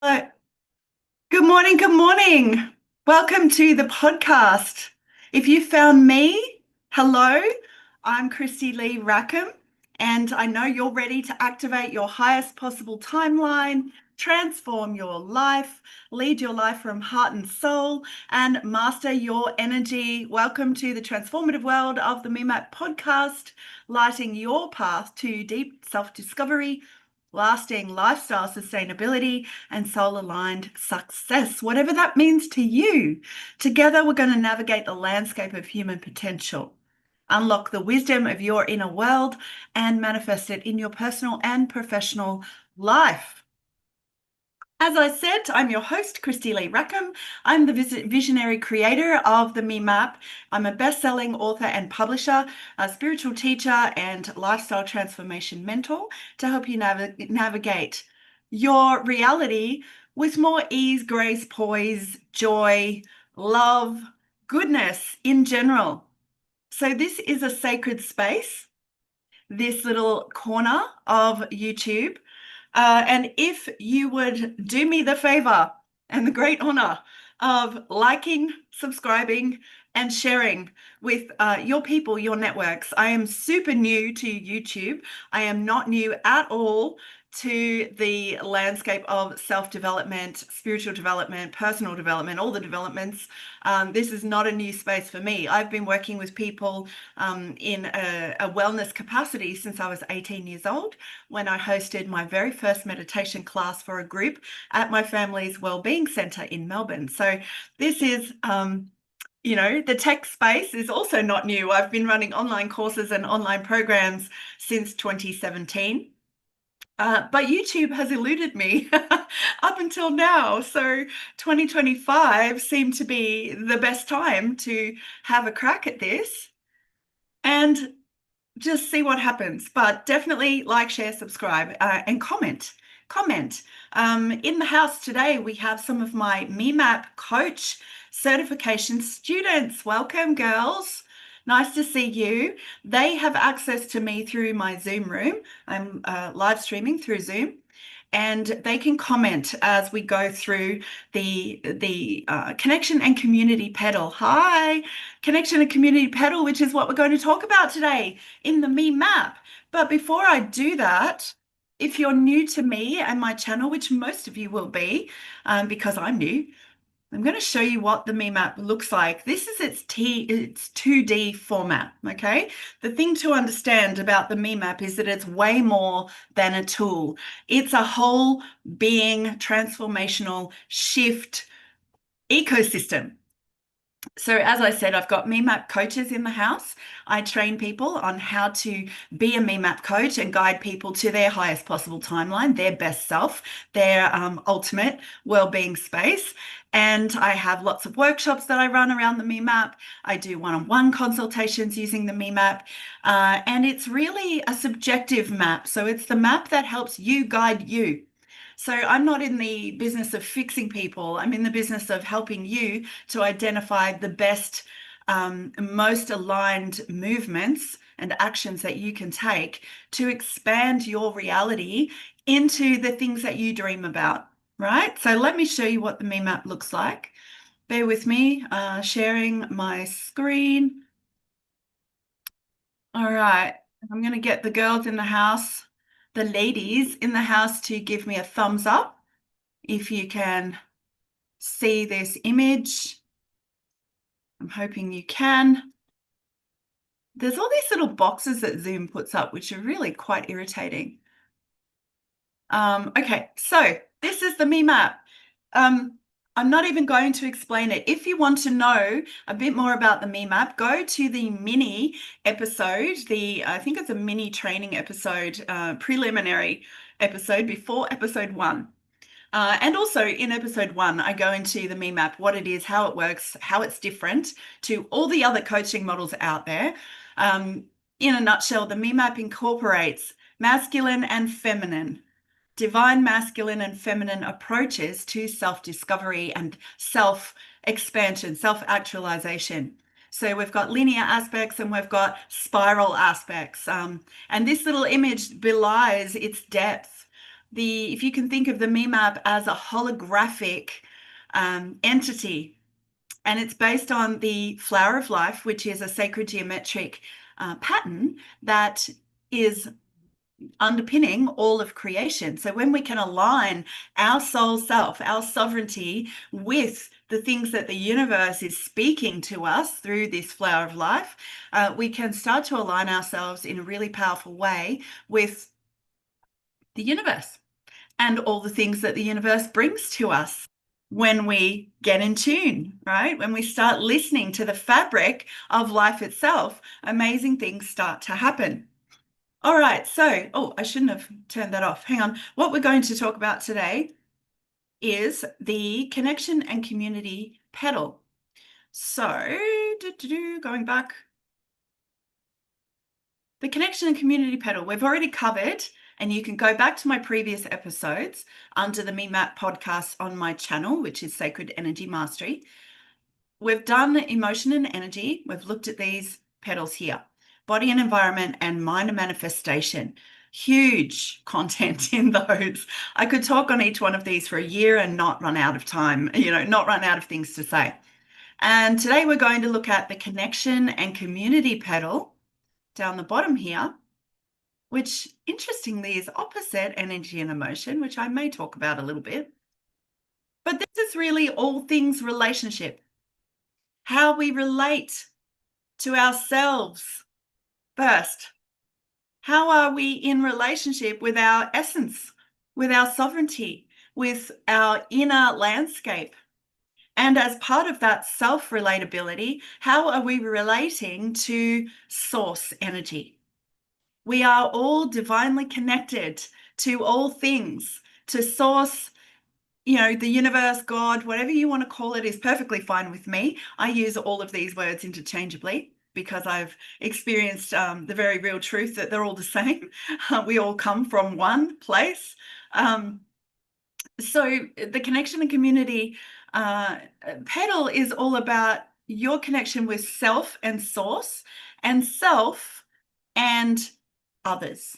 Uh, Good morning. Good morning. Welcome to the podcast. If you found me, hello, I'm Kristy Lee Rackham, and I know you're ready to activate your highest possible timeline, transform your life, lead your life from heart and soul, and master your energy. Welcome to the transformative world of the MeMap podcast, lighting your path to deep self-discovery, lasting lifestyle sustainability, and soul aligned success, whatever that means to you. Together, we're going to navigate the landscape of human potential, unlock the wisdom of your inner world, and manifest it in your personal and professional life. As I said, I'm your host, Kristy Lee Rackham. I'm the visionary creator of the Me Map. I'm a best-selling author and publisher, a spiritual teacher, and lifestyle transformation mentor to help you navigate your reality with more ease, grace, poise, joy, love, goodness in general. So this is a sacred space, this little corner of YouTube. And if you would do me the favor and the great honor of liking, subscribing, and sharing with your people, your networks. I am super new to YouTube. I am not new at all to the landscape of self-development, spiritual development, personal development, all the developments. This is not a new space for me. I've been working with people in a wellness capacity since I was 18 years old, when I hosted my very first meditation class for a group at my family's wellbeing centre in Melbourne. So this is the tech space is also not new. I've been running online courses and online programs since 2017. But YouTube has eluded me up until now. So 2025 seemed to be the best time to have a crack at this and just see what happens. But definitely like, share, subscribe, and comment. Comment. In the house today, we have some of my MeMap coach certification students. Welcome, girls. Nice to see you. They have access to me through my Zoom room. I'm live streaming through Zoom, and they can comment as we go through the Connection and Community Petal. Hi, Connection and Community Petal, which is what we're going to talk about today in the Me Map. But before I do that, if you're new to me and my channel, which most of you will be, because I'm new, I'm going to show you what the Me Map looks like. This is its 2D format, okay? The thing to understand about the Me Map is that it's way more than a tool. It's a whole being, transformational shift ecosystem. So as I said, I've got MeMap coaches in the house. I train people on how to be a MeMap coach and guide people to their highest possible timeline, their best self, their ultimate well-being space. And I have lots of workshops that I run around the MeMap. I do one-on-one consultations using the MeMap. And it's really a subjective map. So it's the map that helps you guide you. So I'm not in the business of fixing people. I'm in the business of helping you to identify the best, most aligned movements and actions that you can take to expand your reality into the things that you dream about, right? So let me show you what the Me Map looks like. Bear with me, sharing my screen. All right, I'm going to get the girls in the house, the ladies in the house, to give me a thumbs up if you can see this image. I'm hoping you can. There's all these little boxes that Zoom puts up, which are really quite irritating. Okay, so this is the Me Map. I'm not even going to explain it. If you want to know a bit more about the Me Map, go to the mini episode, I think it's a mini training episode, preliminary episode before episode 1. And also in episode 1, I go into the Me Map, what it is, how it works, how it's different to all the other coaching models out there. In a nutshell, the Me Map incorporates masculine and feminine, divine masculine and feminine approaches to self-discovery and self-expansion, self-actualization. So we've got linear aspects and we've got spiral aspects. And this little image belies its depth. if you can think of the me map as a holographic entity, and it's based on the flower of life, which is a sacred geometric pattern that is underpinning all of creation. So when we can align our soul self, our sovereignty with the things that the universe is speaking to us through this flower of life, we can start to align ourselves in a really powerful way with the universe and all the things that the universe brings to us when we get in tune, right? When we start listening to the fabric of life itself, amazing things start to happen. All right, so, oh, I shouldn't have turned that off. Hang on. What we're going to talk about today is the connection and community petal. So, going back, the connection and community petal, we've already covered, and you can go back to my previous episodes under the Me Map podcast on my channel, which is Sacred Energy Mastery. We've done emotion and energy. We've looked at these petals here. Body and environment and mind and manifestation. Huge content in those. I could talk on each one of these for a year and not run out of time, not run out of things to say. And today we're going to look at the connection and community petal down the bottom here, which interestingly is opposite energy and emotion, which I may talk about a little bit. But this is really all things relationship, how we relate to ourselves first. How are we in relationship with our essence, with our sovereignty, with our inner landscape? And as part of that self-relatability, how are we relating to source energy? We are all divinely connected to all things, to source, the universe, God, whatever you want to call it is perfectly fine with me. I use all of these words interchangeably because I've experienced the very real truth that they're all the same. We all come from one place. So the connection and community petal is all about your connection with self and source, and self and others.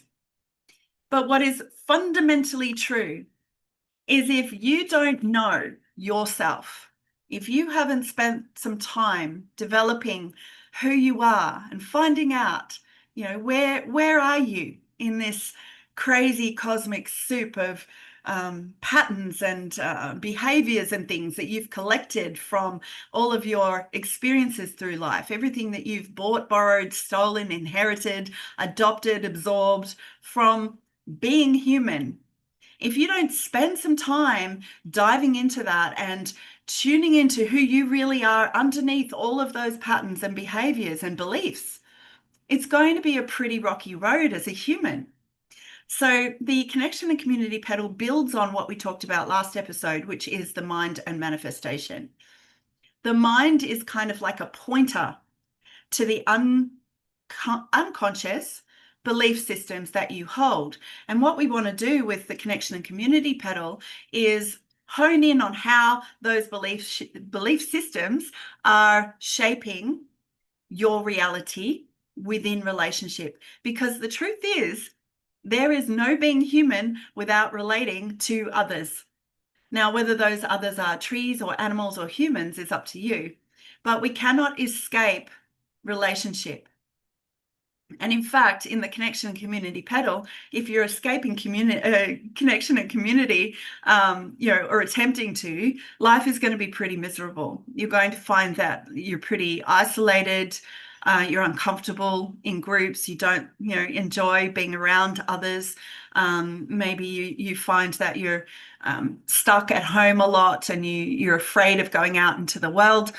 But what is fundamentally true is if you don't know yourself, if you haven't spent some time developing who you are and finding out, where are you in this crazy cosmic soup of patterns and behaviors and things that you've collected from all of your experiences through life, everything that you've bought, borrowed, stolen, inherited, adopted, absorbed from being human. If you don't spend some time diving into that and tuning into who you really are underneath all of those patterns and behaviors and beliefs, it's going to be a pretty rocky road as a human. So the connection and community petal builds on what we talked about last episode, which is the mind and manifestation. The mind is kind of like a pointer to the unconscious belief systems that you hold. And what we want to do with the connection and community petal is hone in on how those belief systems are shaping your reality within relationship. Because the truth is, there is no being human without relating to others. Now, whether those others are trees or animals or humans is up to you, but we cannot escape relationship. And in fact, in the connection and community petal, if you're escaping connection and community, or attempting to, life is going to be pretty miserable. You're going to find that you're pretty isolated. You're uncomfortable in groups. You don't, enjoy being around others. Maybe you find that you're stuck at home a lot and you're afraid of going out into the world.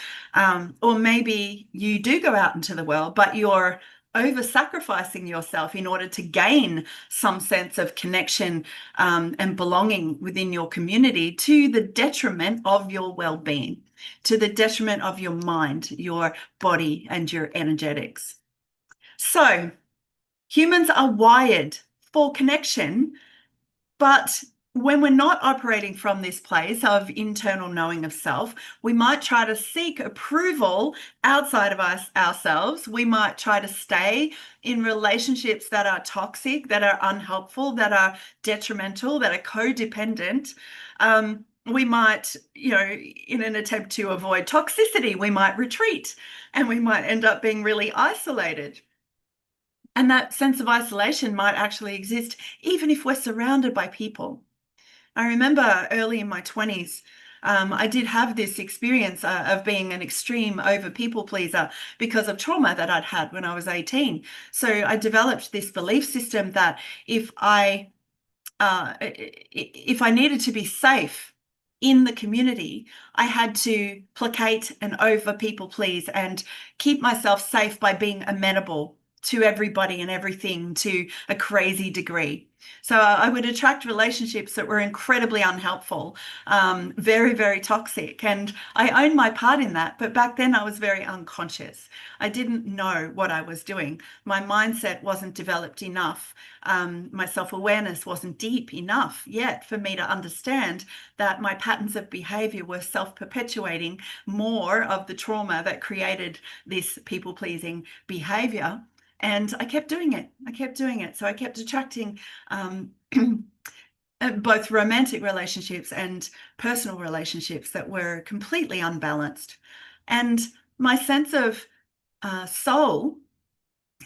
Or maybe you do go out into the world, but you're over-sacrificing yourself in order to gain some sense of connection and belonging within your community, to the detriment of your well-being, to the detriment of your mind, your body, and your energetics. So humans are wired for connection, but when we're not operating from this place of internal knowing of self, we might try to seek approval outside of us ourselves. We might try to stay in relationships that are toxic, that are unhelpful, that are detrimental, that are codependent. We might, in an attempt to avoid toxicity, we might retreat and we might end up being really isolated. And that sense of isolation might actually exist even if we're surrounded by people. I remember early in my 20s, I did have this experience of being an extreme over people pleaser because of trauma that I'd had when I was 18. So I developed this belief system that if I needed to be safe in the community, I had to placate and over people please and keep myself safe by being amenable to everybody and everything to a crazy degree. So I would attract relationships that were incredibly unhelpful, very, very toxic. And I own my part in that. But back then I was very unconscious. I didn't know what I was doing. My mindset wasn't developed enough. My self-awareness wasn't deep enough yet for me to understand that my patterns of behavior were self-perpetuating more of the trauma that created this people-pleasing behavior. And I kept doing it. I kept doing it. So I kept attracting both romantic relationships and personal relationships that were completely unbalanced. And my sense of soul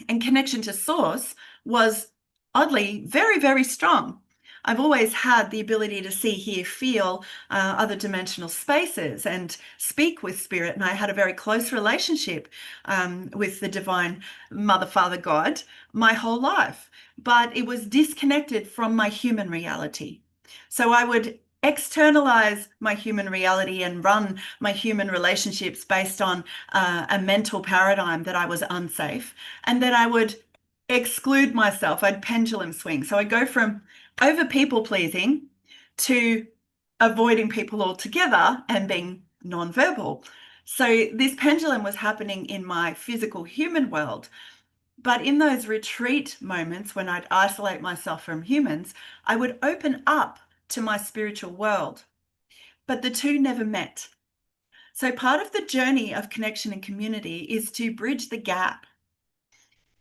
and connection to source was oddly very, very strong. I've always had the ability to see, hear, feel other dimensional spaces and speak with spirit. And I had a very close relationship with the divine Mother, Father, God my whole life. But it was disconnected from my human reality. So I would externalize my human reality and run my human relationships based on a mental paradigm that I was unsafe. And then I would exclude myself. I'd pendulum swing. So I'd go from over people pleasing to avoiding people altogether and being nonverbal. So this pendulum was happening in my physical human world. But in those retreat moments when I'd isolate myself from humans, I would open up to my spiritual world. But the two never met. So part of the journey of connection and community is to bridge the gap.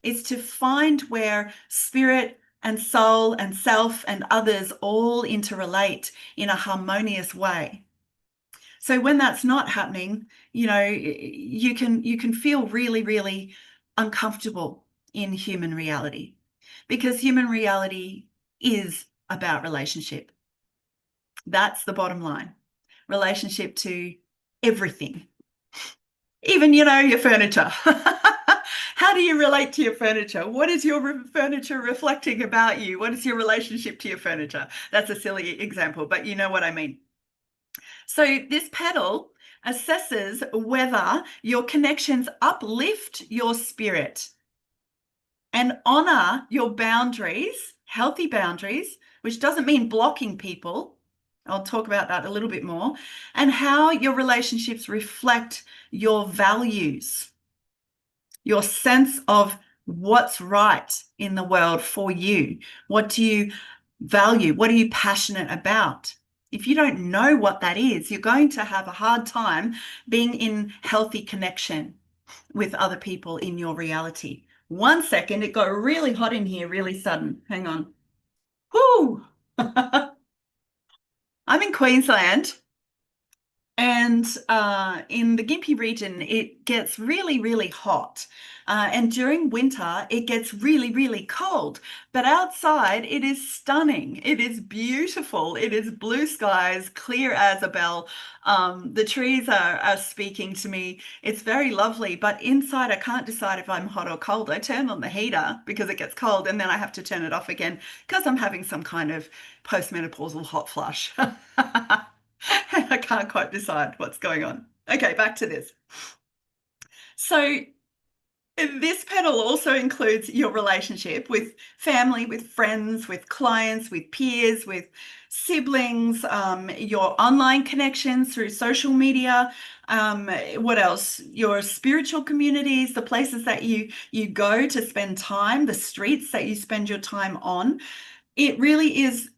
Is to find where spirit and soul and self and others all interrelate in a harmonious way. So when that's not happening, you can feel really, really uncomfortable in human reality, because human reality is about relationship. That's the bottom line. Relationship to everything. Even, your furniture. How do you relate to your furniture? What is your furniture reflecting about you? What is your relationship to your furniture? That's a silly example, but you know what I mean. So this petal assesses whether your connections uplift your spirit and honor your boundaries, healthy boundaries, which doesn't mean blocking people. I'll talk about that a little bit more, and how your relationships reflect your values, your sense of what's right in the world for you. What do you value? What are you passionate about? If you don't know what that is, you're going to have a hard time being in healthy connection with other people in your reality. 1 second, it got really hot in here, really sudden. Hang on. Whoo! I'm in Queensland. And in the Gympie region, it gets really, really hot. And during winter, it gets really, really cold. But outside, it is stunning. It is beautiful. It is blue skies, clear as a bell. The trees are speaking to me. It's very lovely. But inside, I can't decide if I'm hot or cold. I turn on the heater because it gets cold, and then I have to turn it off again because I'm having some kind of postmenopausal hot flush. I can't quite decide what's going on. Okay, back to this. So this petal also includes your relationship with family, with friends, with clients, with peers, with siblings, your online connections through social media. What else? Your spiritual communities, the places that you go to spend time, the streets that you spend your time on. It really is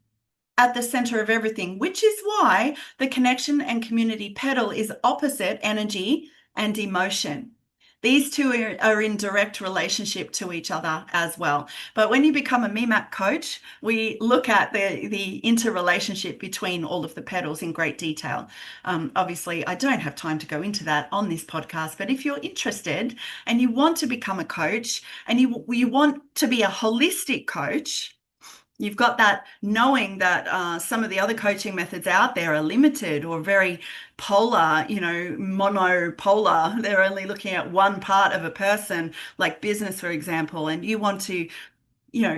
at the center of everything, which is why the connection and community petal is opposite energy and emotion. These two are in direct relationship to each other as well. But when you become a MEMAP coach, we look at the interrelationship between all of the petals in great detail. Obviously, I don't have time to go into that on this podcast, but if you're interested and you want to become a coach and you want to be a holistic coach, you've got that knowing that some of the other coaching methods out there are limited or very polar, monopolar. They're only looking at one part of a person, like business, for example, and you want to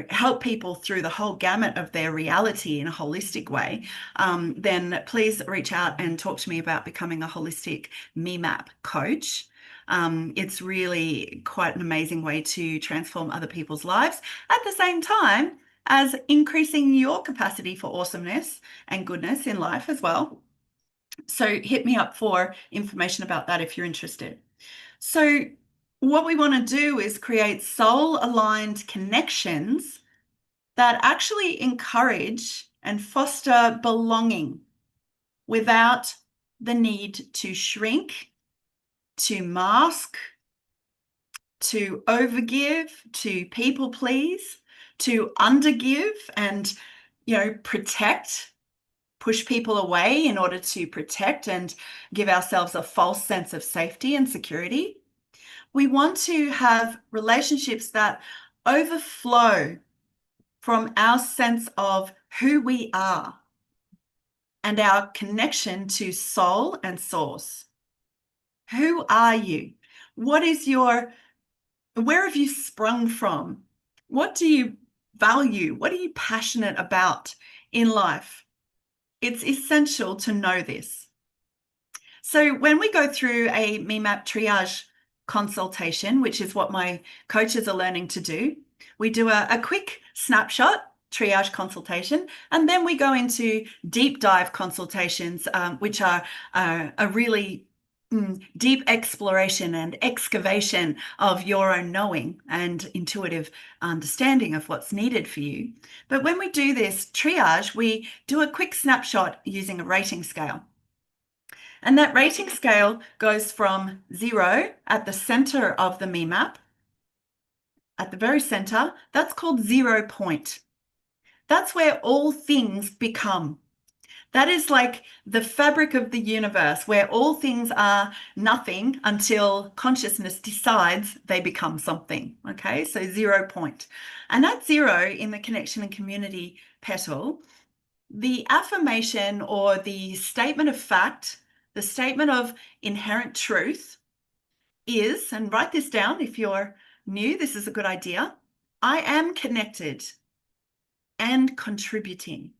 help people through the whole gamut of their reality in a holistic way, then please reach out and talk to me about becoming a holistic MEMAP coach. It's really quite an amazing way to transform other people's lives at the same time as increasing your capacity for awesomeness and goodness in life as well. So hit me up for information about that if you're interested. So what we want to do is create soul-aligned connections that actually encourage and foster belonging without the need to shrink, to mask, to overgive, to people please, to undergive and, protect, push people away in order to protect and give ourselves a false sense of safety and security. We want to have relationships that overflow from our sense of who we are and our connection to soul and source. Who are you? Where have you sprung from? What do you value? What are you passionate about in life? It's essential to know this. So when we go through a MEMAP triage consultation, which is what my coaches are learning to do, we do a quick snapshot triage consultation, and then we go into deep dive consultations, which are a really deep exploration and excavation of your own knowing and intuitive understanding of what's needed for you. But when we do this triage, we do a quick snapshot using a rating scale. And that rating scale goes from 0 at the center of the MEMAP, at the very center. That's called 0 point. That's where all things become. That is like the fabric of the universe, where all things are nothing until consciousness decides they become something. Okay, so 0 point. And at 0 in the connection and community petal, the affirmation or the statement of fact, the statement of inherent truth is, and write this down if you're new, this is a good idea, I am connected and contributing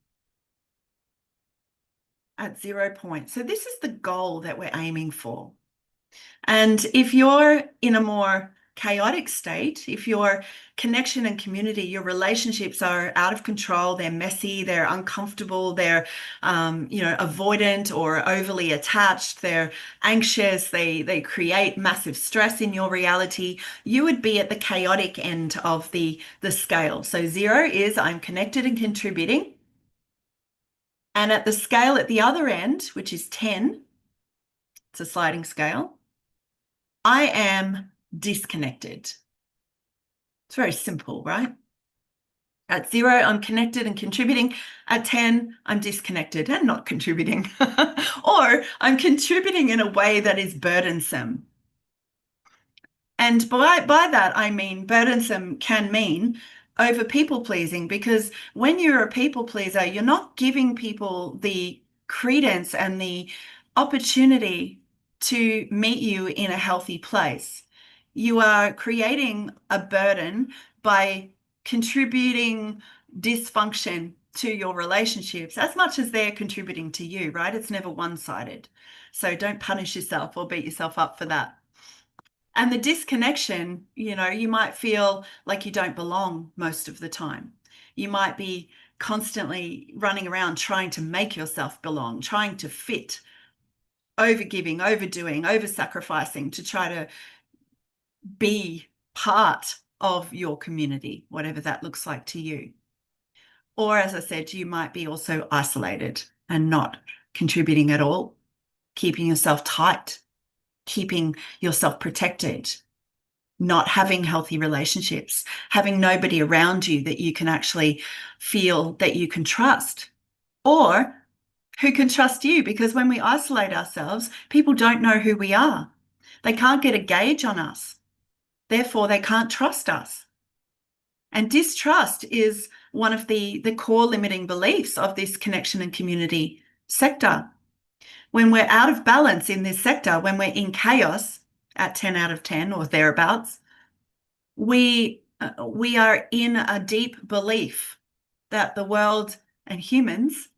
at 0 point. So this is the goal that we're aiming for. And if you're in a more chaotic state, if your connection and community, your relationships are out of control, they're messy, they're uncomfortable, they're avoidant or overly attached, they're anxious, they create massive stress in your reality, you would be at the chaotic end of the scale. So 0 is I'm connected and contributing. And at the scale at the other end, which is 10, it's a sliding scale, I am disconnected. It's very simple, right? At 0, I'm connected and contributing. At 10, I'm disconnected and not contributing. Or I'm contributing in a way that is burdensome. And by that, I mean burdensome can mean over people pleasing, because when you're a people pleaser, you're not giving people the credence and the opportunity to meet you in a healthy place. You are creating a burden by contributing dysfunction to your relationships as much as they're contributing to you, right? It's never one-sided. So don't punish yourself or beat yourself up for that. And the disconnection, you might feel like you don't belong most of the time. You might be constantly running around trying to make yourself belong, trying to fit, overgiving, overdoing, over-sacrificing to try to be part of your community, whatever that looks like to you. Or, as I said, you might be also isolated and not contributing at all, keeping yourself tight, keeping yourself protected, not having healthy relationships, having nobody around you that you can actually feel that you can trust, or who can trust you. Because when we isolate ourselves, people don't know who we are. They can't get a gauge on us. Therefore, they can't trust us. And distrust is one of the core limiting beliefs of this connection and community sector. When we're out of balance in this sector, when we're in chaos at 10 out of 10 or thereabouts, we are in a deep belief that the world and humans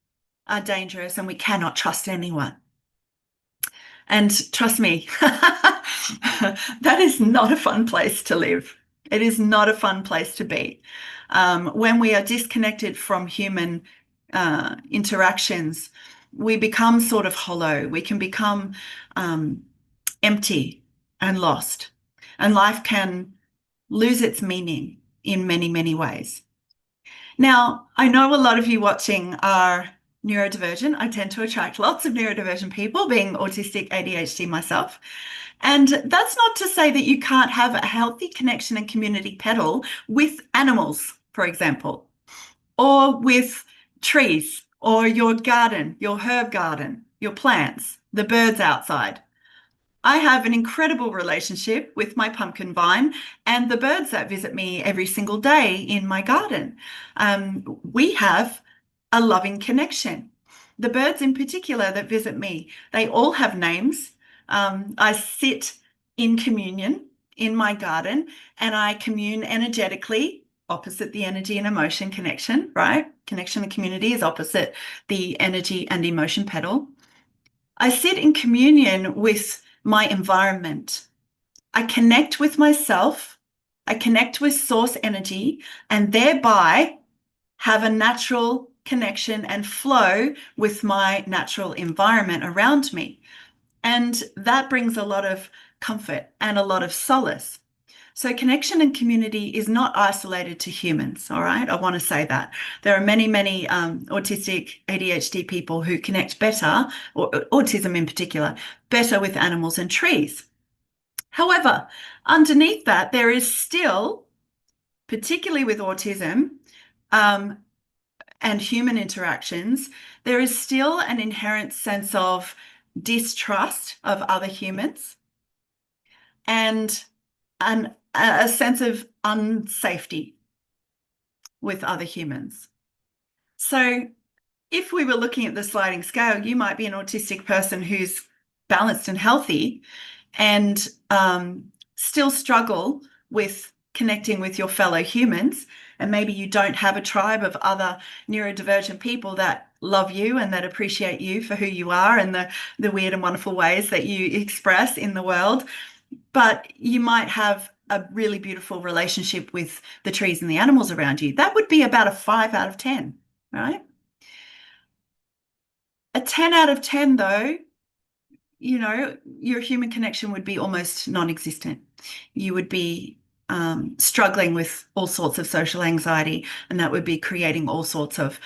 are dangerous and we cannot trust anyone. And trust me, that is not a fun place to live. It is not a fun place to be. When we are disconnected from human interactions, we become sort of hollow. We can become empty and lost. And life can lose its meaning in many, many ways. Now, I know a lot of you watching are neurodivergent. I tend to attract lots of neurodivergent people, being autistic ADHD myself. And that's not to say that you can't have a healthy connection and community petal with animals, for example, or with trees, or your garden, your herb garden, your plants, the birds outside. I have an incredible relationship with my pumpkin vine and the birds that visit me every single day in my garden. We have a loving connection. The birds in particular that visit me, they all have names. I sit in communion in my garden and I commune energetically, opposite the energy and emotion connection, right? Connection and community is opposite the energy and emotion petal. I sit in communion with my environment. I connect with myself. I connect with source energy and thereby have a natural connection and flow with my natural environment around me. And that brings a lot of comfort and a lot of solace. So connection and community is not isolated to humans, all right? I want to say that. There are many, many autistic ADHD people who connect better, or autism in particular, better with animals and trees. However, underneath that, there is still, particularly with autism and human interactions, there is still an inherent sense of distrust of other humans and a sense of unsafety with other humans. So if we were looking at the sliding scale, you might be an autistic person who's balanced and healthy and still struggle with connecting with your fellow humans. And maybe you don't have a tribe of other neurodivergent people that love you and that appreciate you for who you are and the weird and wonderful ways that you express in the world. But you might have a really beautiful relationship with the trees and the animals around you. That would be about a 5 out of 10, right? A 10 out of 10, though, you know, your human connection would be almost non-existent. You would be struggling with all sorts of social anxiety, and that would be creating all sorts of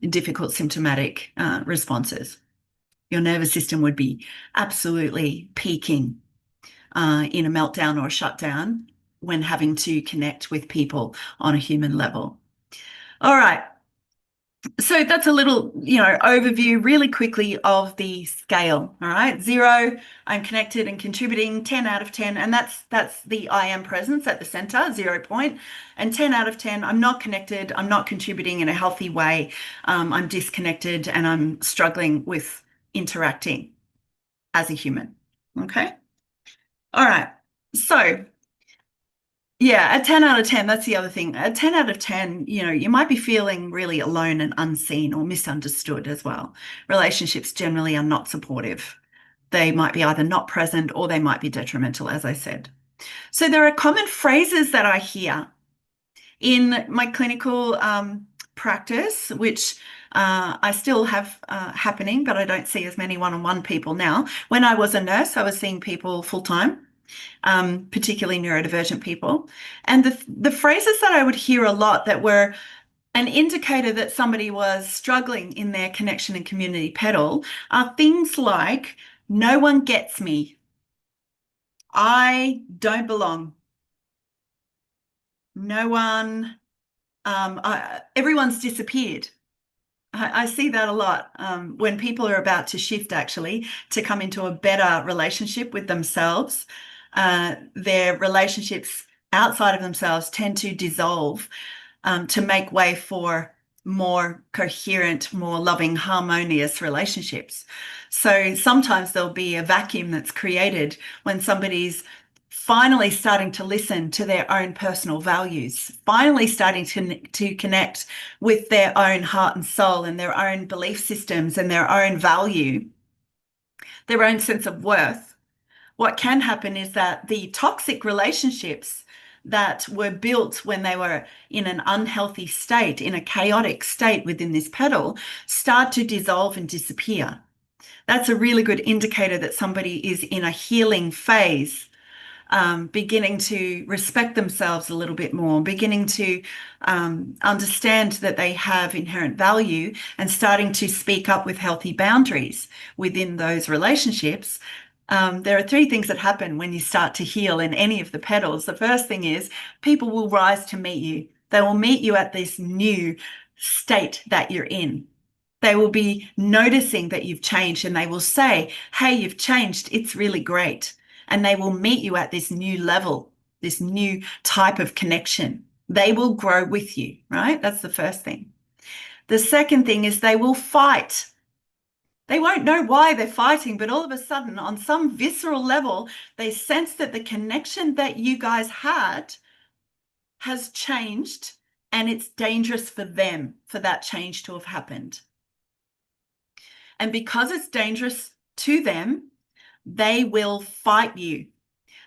difficult symptomatic responses. Your nervous system would be absolutely peaking in a meltdown or a shutdown when having to connect with people on a human level. All right. So that's a little, overview really quickly of the scale. All right. 0, I'm connected and contributing, 10 out of 10. And that's the I am presence at the center, 0 point. And 10 out of 10, I'm not connected. I'm not contributing in a healthy way. I'm disconnected and I'm struggling with interacting as a human. Okay. All right. So yeah, a 10 out of 10, that's the other thing. A 10 out of 10, you might be feeling really alone and unseen or misunderstood as well. Relationships generally are not supportive. They might be either not present or they might be detrimental, as I said. So there are common phrases that I hear in my clinical practice, which I still have happening, but I don't see as many one-on-one people now. When I was a nurse, I was seeing people full-time. Particularly neurodivergent people. And the phrases that I would hear a lot that were An indicator that somebody was struggling in their connection and community petal are things like, no one gets me. I don't belong. No one, everyone's disappeared. I see that a lot when people are about to shift, actually, to come into a better relationship with themselves. Their relationships outside of themselves tend to dissolve to make way for more coherent, more loving, harmonious relationships. So sometimes there'll be a vacuum that's created when somebody's finally starting to listen to their own personal values, finally starting to connect with their own heart and soul and their own belief systems and their own value, their own sense of worth. What can happen is that the toxic relationships that were built when they were in an unhealthy state, in a chaotic state within this petal, start to dissolve and disappear. That's a really good indicator that somebody is in a healing phase, beginning to respect themselves a little bit more, beginning to understand that they have inherent value and starting to speak up with healthy boundaries within those relationships. There are three things that happen when you start to heal in any of the petals. The first thing is people will rise to meet you. They will meet you at this new state that you're in. They will be noticing that you've changed and they will say, hey, you've changed. It's really great. And they will meet you at this new level, this new type of connection. They will grow with you, right? That's the first thing. The second thing is they will fight. They won't know why they're fighting, but all of a sudden, on some visceral level, they sense that the connection that you guys had has changed and it's dangerous for them for that change to have happened. And because it's dangerous to them, they will fight you.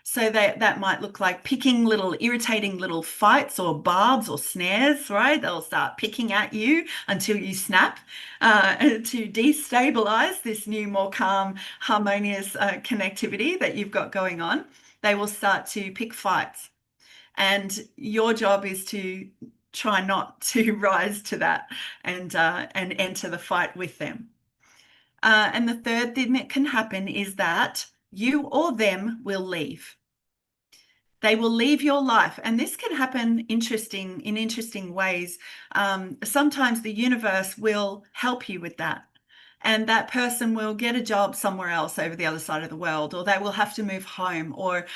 So that might look like picking little irritating little fights or barbs or snares, right? They'll start picking at you until you snap to destabilize this new, more calm, harmonious connectivity that you've got going on. They will start to pick fights. And your job is to try not to rise to that and enter the fight with them. And the third thing that can happen is that you or them will leave. They will leave your life. And this can happen in interesting ways. Sometimes the universe will help you with that. And that person will get a job somewhere else over the other side of the world, or they will have to move home, or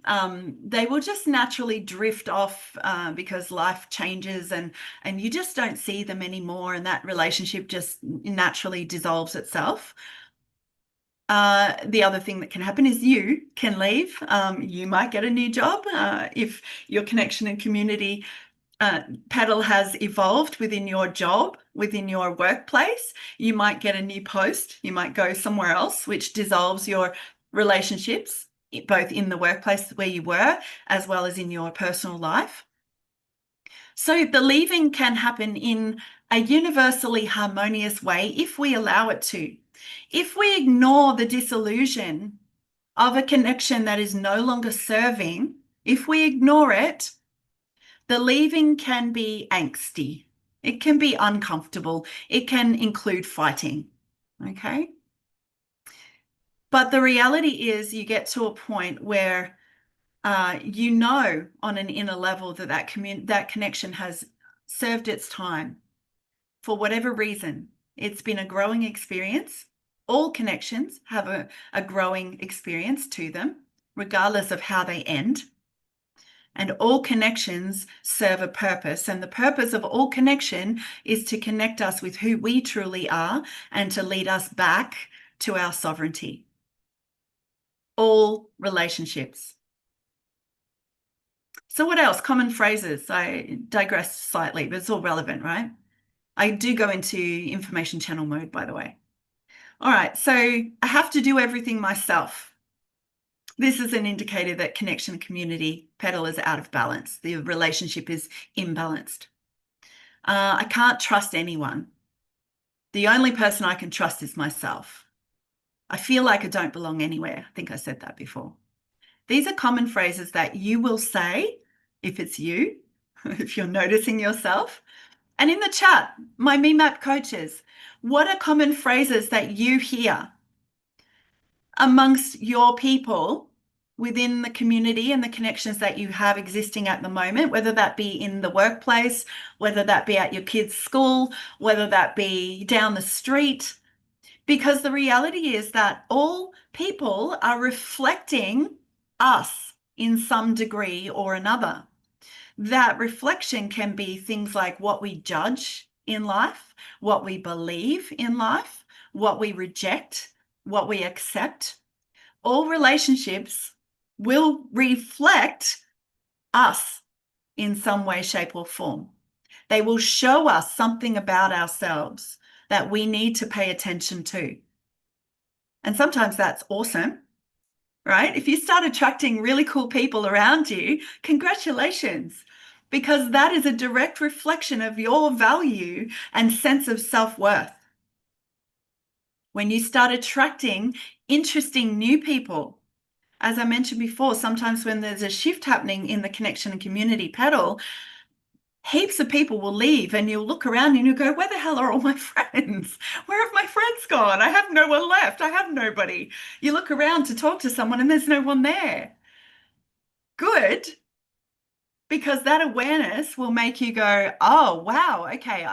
they will just naturally drift off because life changes and you just don't see them anymore. And that relationship just naturally dissolves itself. The other thing that can happen is you can leave. You might get a new job if your connection and community petal has evolved within your job, within your workplace. You might get a new post. You might go somewhere else, which dissolves your relationships, both in the workplace where you were, as well as in your personal life. So the leaving can happen in a universally harmonious way if we allow it to. If we ignore the disillusion of a connection that is no longer serving, if we ignore it, the leaving can be angsty. It can be uncomfortable. It can include fighting, okay? But the reality is you get to a point where you know on an inner level that that connection has served its time for whatever reason. It's been a growing experience. All connections have a growing experience to them, regardless of how they end. And all connections serve a purpose. And the purpose of all connection is to connect us with who we truly are and to lead us back to our sovereignty. All relationships. So what else? Common phrases. I digress slightly, but it's all relevant, right? I do go into information channel mode, by the way. All right, so I have to do everything myself. This is an indicator that connection community petal is out of balance. The relationship is imbalanced. I can't trust anyone. The only person I can trust is myself. I feel like I don't belong anywhere. I think I said that before. These are common phrases that you will say if it's you, if you're noticing yourself. And in the chat, my MEMAP coaches, what are common phrases that you hear amongst your people within the community and the connections that you have existing at the moment, whether that be in the workplace, whether that be at your kids' school, whether that be down the street? Because the reality is that all people are reflecting us in some degree or another. That reflection can be things like what we judge in life, what we believe in life, what we reject, what we accept. All relationships will reflect us in some way, shape, or form. They will show us something about ourselves that we need to pay attention to. And sometimes that's awesome, right? If you start attracting really cool people around you, congratulations, because that is a direct reflection of your value and sense of self-worth. When you start attracting interesting new people, as I mentioned before, sometimes when there's a shift happening in the connection and community petal, heaps of people will leave and you'll look around and you'll go, where the hell are all my friends? Where have my friends gone? I have no one left. I have nobody. You look around to talk to someone and there's no one there. Good, because that awareness will make you go, oh, wow, okay,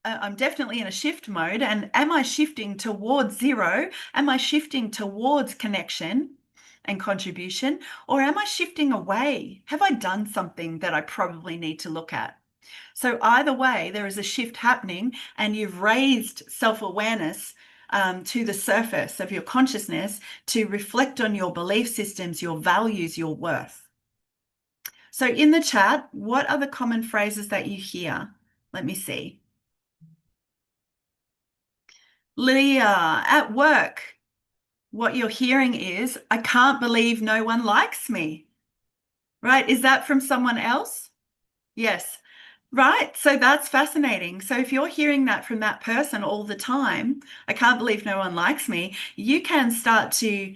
I'm definitely in a shift mode. And am I shifting towards zero? Am I shifting towards connection and contribution? Or am I shifting away? Have I done something that I probably need to look at? So either way, there is a shift happening and you've raised self-awareness to the surface of your consciousness to reflect on your belief systems, your values, your worth. So in the chat, what are the common phrases that you hear? Let me see. Leah, at work, what you're hearing is, I can't believe no one likes me. Right? Is that from someone else? Yes. Right. So that's fascinating. So if you're hearing that from that person all the time, I can't believe no one likes me, you can start to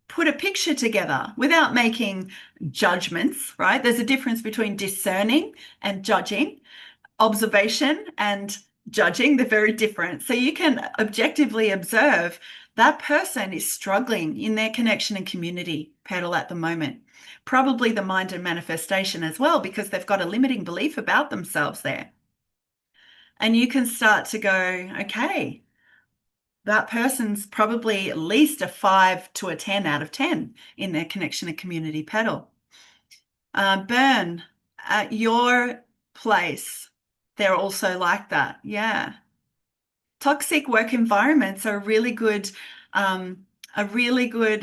put a picture together without making judgments, right? There's a difference between discerning and judging. Observation and judging, they're very different. So you can objectively observe that person is struggling in their connection and community petal at the moment. Probably the mind and manifestation as well, because they've got a limiting belief about themselves there. And you can start to go, okay, that person's probably at least a 5 to a 10 out of 10 in their connection and community petal. Burn, at your place, they're also like that. Yeah. Toxic work environments are a really good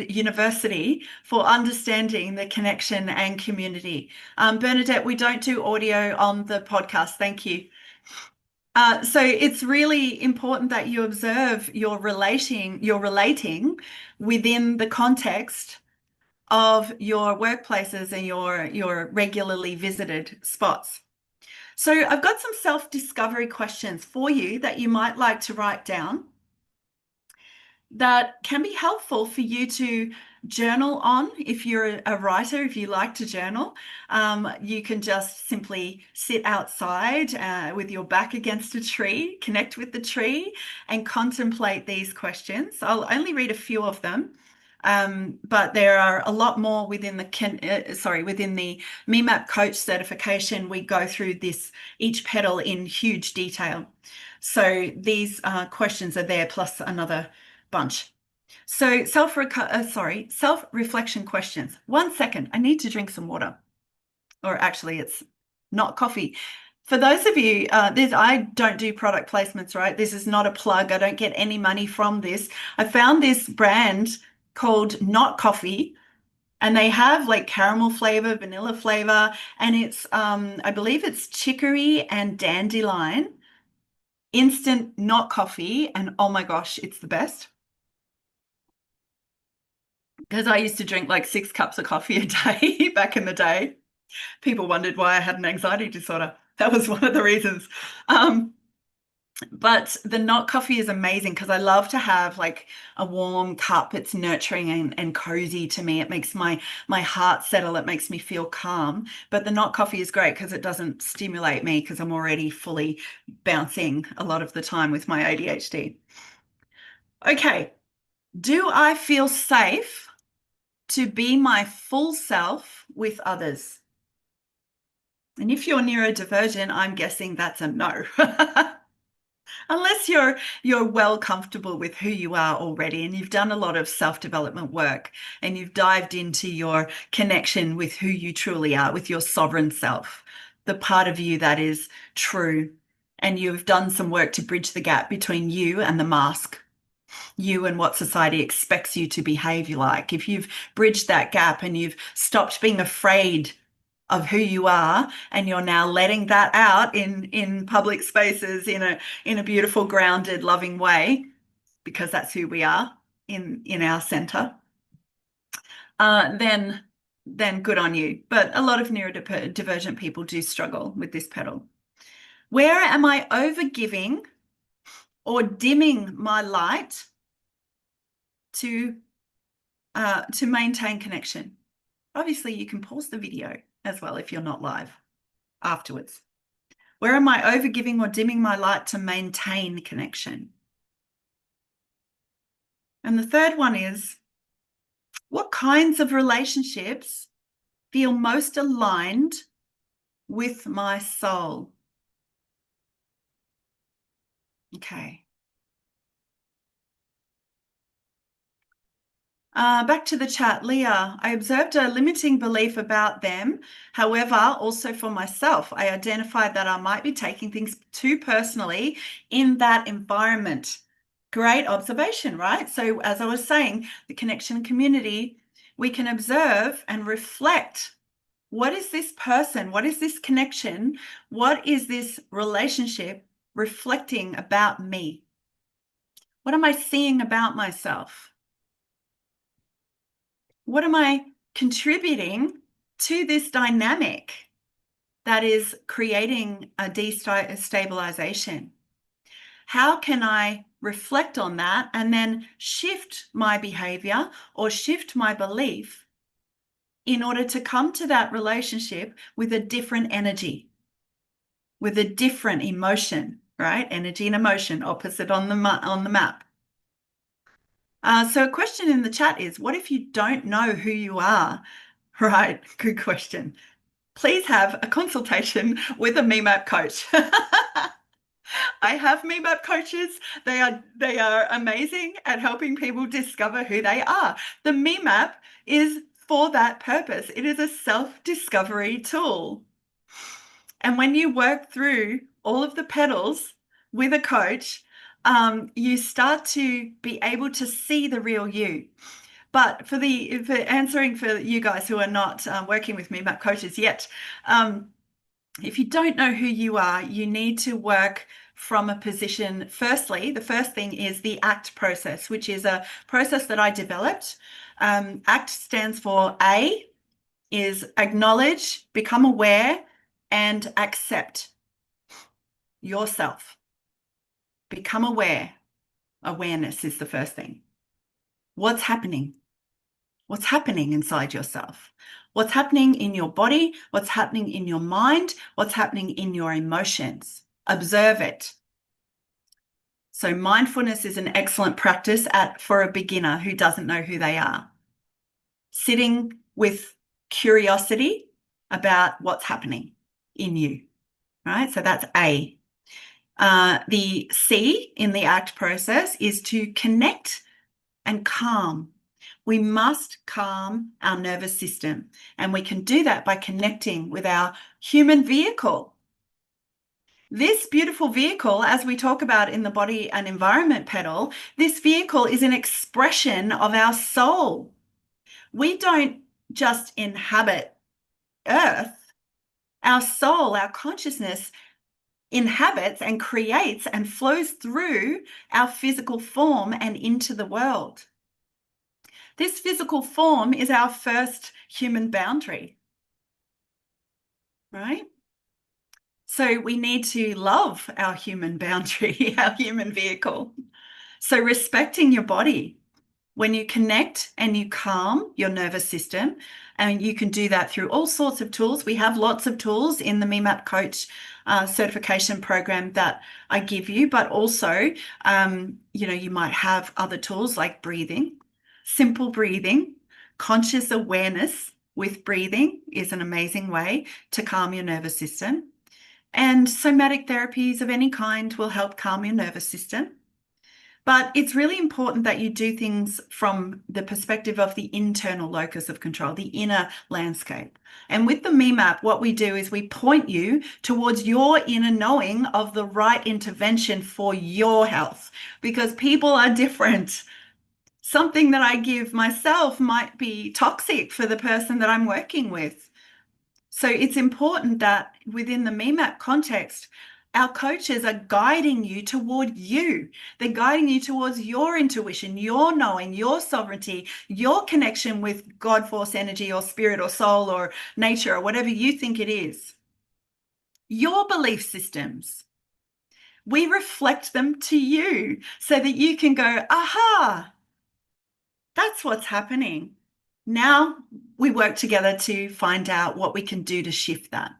university for understanding the connection and community. Bernadette, we don't do audio on the podcast. Thank you. So it's really important that you observe you're relating within the context of your workplaces and your regularly visited spots. So I've got some self-discovery questions for you that you might like to write down that can be helpful for you to journal on. If you're a writer, if you like to journal, you can just simply sit outside with your back against a tree, connect with the tree, and contemplate these questions. I'll only read a few of them. But there are a lot more within the MEMAP coach certification. We go through each petal in huge detail. So these questions are there plus another bunch. So self-reflection questions. 1 second, I need to drink some water. Or actually, it's not coffee. For those of you, I don't do product placements, right? This is not a plug. I don't get any money from this. I found this brand called Not Coffee, and they have like caramel flavor, vanilla flavor, and it's I believe it's chicory and dandelion instant not coffee, and oh my gosh, it's the best. Because I used to drink like 6 cups of coffee a day back in the day. People wondered why I had an anxiety disorder. That was one of the reasons. But the not coffee is amazing because I love to have like a warm cup. It's nurturing and cozy to me. It makes my heart settle. It makes me feel calm. But the not coffee is great because it doesn't stimulate me because I'm already fully bouncing a lot of the time with my ADHD. Okay. Do I feel safe to be my full self with others? And if you're neurodivergent, I'm guessing that's a no. Unless you're well comfortable with who you are already and you've done a lot of self-development work and you've dived into your connection with who you truly are, with your sovereign self, the part of you that is true, and you've done some work to bridge the gap between you and the mask, you and what society expects you to behave like. If you've bridged that gap and you've stopped being afraid of who you are and you're now letting that out in public spaces in a beautiful, grounded, loving way, because that's who we are in our center, then good on you. But a lot of neurodivergent people do struggle with this petal. Where am I overgiving or dimming my light to maintain connection? Obviously, you can pause the video as well if you're not live afterwards. Where am I overgiving or dimming my light to maintain connection? And the third one is, what kinds of relationships feel most aligned with my soul? Okay. Back to the chat, Leah. I observed a limiting belief about them. However, also for myself, I identified that I might be taking things too personally in that environment. Great observation, right? So as I was saying, the connection community, we can observe and reflect. What is this person? What is this connection? What is this relationship reflecting about me? What am I seeing about myself? What am I contributing to this dynamic that is creating a destabilization? How can I reflect on that and then shift my behavior or shift my belief in order to come to that relationship with a different energy, with a different emotion, right? Energy and emotion, opposite on the map. So a question in the chat is, what if you don't know who you are? Right, good question. Please have a consultation with a MEMAP coach. I have MEMAP coaches. They are amazing at helping people discover who they are. The MEMAP is for that purpose. It is a self-discovery tool. And when you work through all of the petals with a coach, you start to be able to see the real you. But for answering for you guys who are not working with MEMAP coaches yet, if you don't know who you are, you need to work from a position. Firstly, the first thing is the ACT process, which is a process that I developed. ACT stands for A, is acknowledge, become aware, and accept yourself. Become aware. Awareness is the first thing. What's happening? What's happening inside yourself? What's happening in your body? What's happening in your mind? What's happening in your emotions? Observe it. So mindfulness is an excellent practice for a beginner who doesn't know who they are. Sitting with curiosity about what's happening in you, right? So that's A. The C in the ACT process is to connect and calm. We must calm our nervous system, and we can do that by connecting with our human vehicle. This beautiful vehicle, as we talk about in the body and environment petal, this vehicle is an expression of our soul. We don't just inhabit Earth. Our soul, our consciousness inhabits and creates and flows through our physical form and into the world. This physical form is our first human boundary, right? So we need to love our human boundary, our human vehicle. So respecting your body. When you connect and you calm your nervous system, and you can do that through all sorts of tools. We have lots of tools in the MEMAP Coach certification program that I give you, but also, you might have other tools like breathing, simple breathing, conscious awareness with breathing is an amazing way to calm your nervous system. And somatic therapies of any kind will help calm your nervous system. But it's really important that you do things from the perspective of the internal locus of control, the inner landscape. And with the MEMAP, what we do is we point you towards your inner knowing of the right intervention for your health, because people are different. Something that I give myself might be toxic for the person that I'm working with. So it's important that within the MEMAP context, our coaches are guiding you toward you. They're guiding you towards your intuition, your knowing, your sovereignty, your connection with God, force, energy, or spirit, or soul, or nature, or whatever you think it is. Your belief systems. We reflect them to you so that you can go, aha, that's what's happening. Now we work together to find out what we can do to shift that.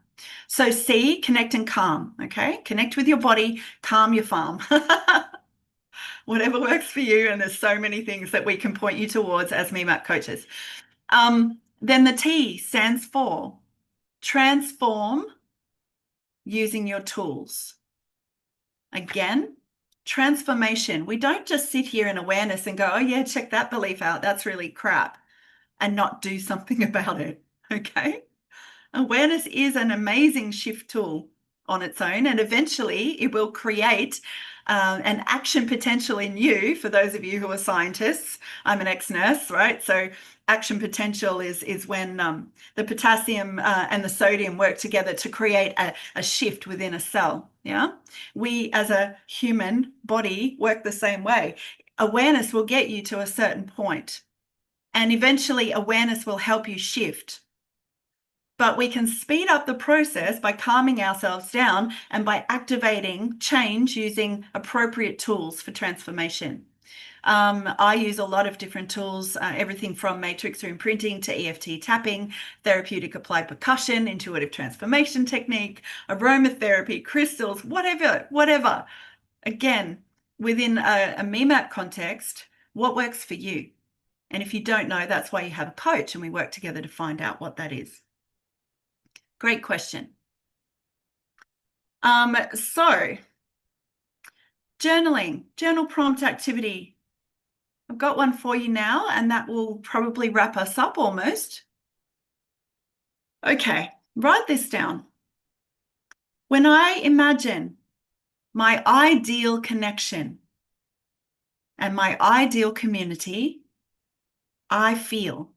So C, connect and calm, okay? Connect with your body, calm your farm. Whatever works for you, and there's so many things that we can point you towards as MEMAP coaches. Then the T stands for transform using your tools. Again, transformation. We don't just sit here in awareness and go, oh yeah, check that belief out. That's really crap, and not do something about it, okay? Awareness is an amazing shift tool on its own, and eventually it will create an action potential in you. For those of you who are scientists, I'm an ex-nurse, right? So action potential is when the potassium and the sodium work together to create a shift within a cell, yeah? We as a human body work the same way. Awareness will get you to a certain point, and eventually awareness will help you shift. But we can speed up the process by calming ourselves down and by activating change using appropriate tools for transformation. I use a lot of different tools, everything from matrix or imprinting to EFT tapping, therapeutic applied percussion, intuitive transformation technique, aromatherapy, crystals, whatever. Again, within a MEMAP context, what works for you? And if you don't know, that's why you have a coach, and we work together to find out what that is. Great question. So journaling, journal prompt activity. I've got one for you now, and that will probably wrap us up almost. Okay, write this down. When I imagine my ideal connection and my ideal community, I feel ...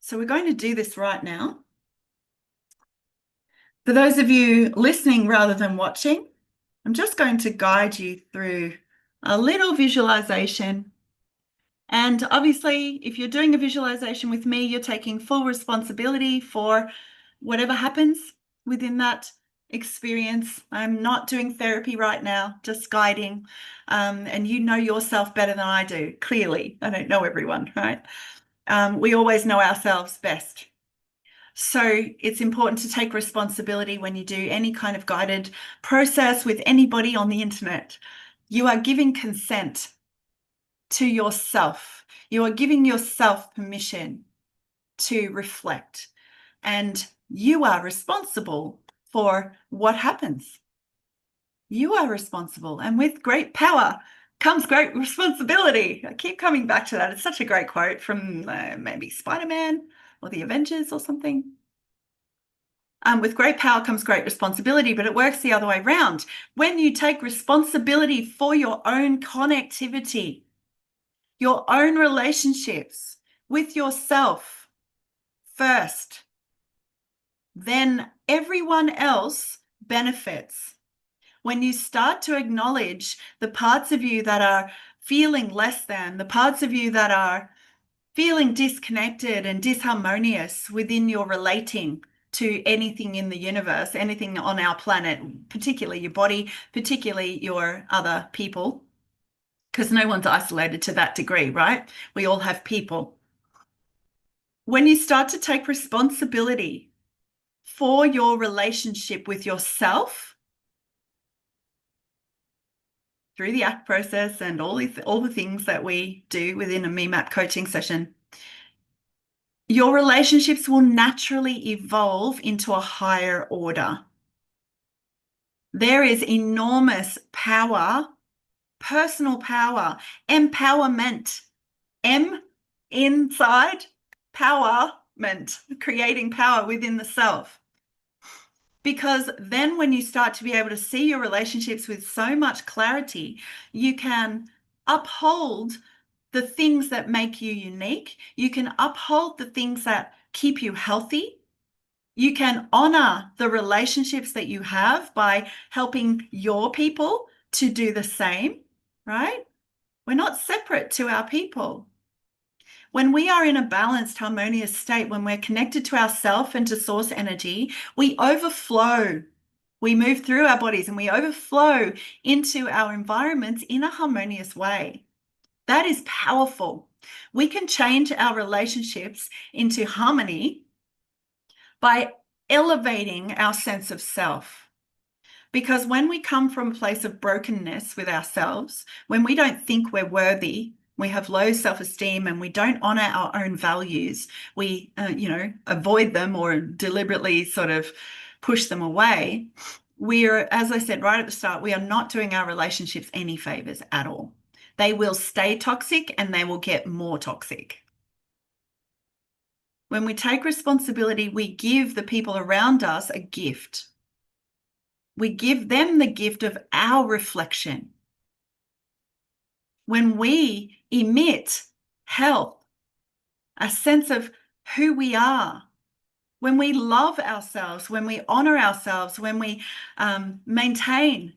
So we're going to do this right now. For those of you listening rather than watching, I'm just going to guide you through a little visualization. And obviously, if you're doing a visualization with me, you're taking full responsibility for whatever happens within that experience. I'm not doing therapy right now, just guiding. And you know yourself better than I do, clearly. I don't know everyone, right? We always know ourselves best. So it's important to take responsibility when you do any kind of guided process with anybody on the internet. You are giving consent to yourself. You are giving yourself permission to reflect, and you are responsible for what happens. You are responsible, and with great power comes great responsibility. I keep coming back to that. It's such a great quote from maybe Spider-Man or the Avengers or something. With great power comes great responsibility, but it works the other way around. When you take responsibility for your own connectivity, your own relationships with yourself first, then everyone else benefits. When you start to acknowledge the parts of you that are feeling less than, the parts of you that are feeling disconnected and disharmonious within your relating to anything in the universe, anything on our planet, particularly your body, particularly your other people, because no one's isolated to that degree, right? We all have people. When you start to take responsibility for your relationship with yourself through the ACT process and all the things that we do within a MeMap coaching session, your relationships will naturally evolve into a higher order. There is enormous power, personal power, empowerment, M inside, powerment, creating power within the self. Because then when you start to be able to see your relationships with so much clarity, you can uphold the things that make you unique. You can uphold the things that keep you healthy. You can honor the relationships that you have by helping your people to do the same, right? We're not separate to our people. When we are in a balanced, harmonious state, when we're connected to ourself and to source energy, we overflow. We move through our bodies and we overflow into our environments in a harmonious way. That is powerful. We can change our relationships into harmony by elevating our sense of self. Because when we come from a place of brokenness with ourselves, when we don't think we're worthy, we have low self-esteem and we don't honor our own values, we, avoid them or deliberately sort of push them away. We're, as I said right at the start, we are not doing our relationships any favors at all. They will stay toxic and they will get more toxic. When we take responsibility, we give the people around us a gift. We give them the gift of our reflection. When we emit health, a sense of who we are, when we love ourselves, when we honor ourselves, when we maintain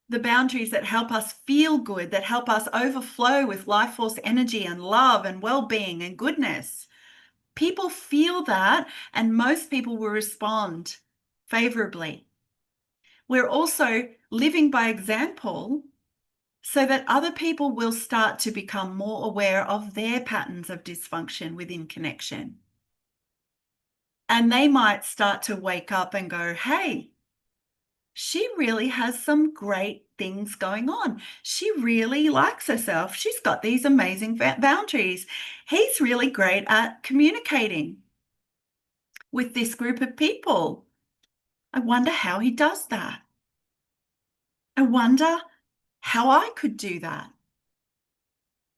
the boundaries that help us feel good, that help us overflow with life force energy and love and well-being and goodness, people feel that, and most people will respond favorably. We're also living by example so that other people will start to become more aware of their patterns of dysfunction within connection. And they might start to wake up and go, hey, she really has some great things going on. She really likes herself. She's got these amazing boundaries. He's really great at communicating with this group of people. I wonder how he does that. I wonder how I could do that.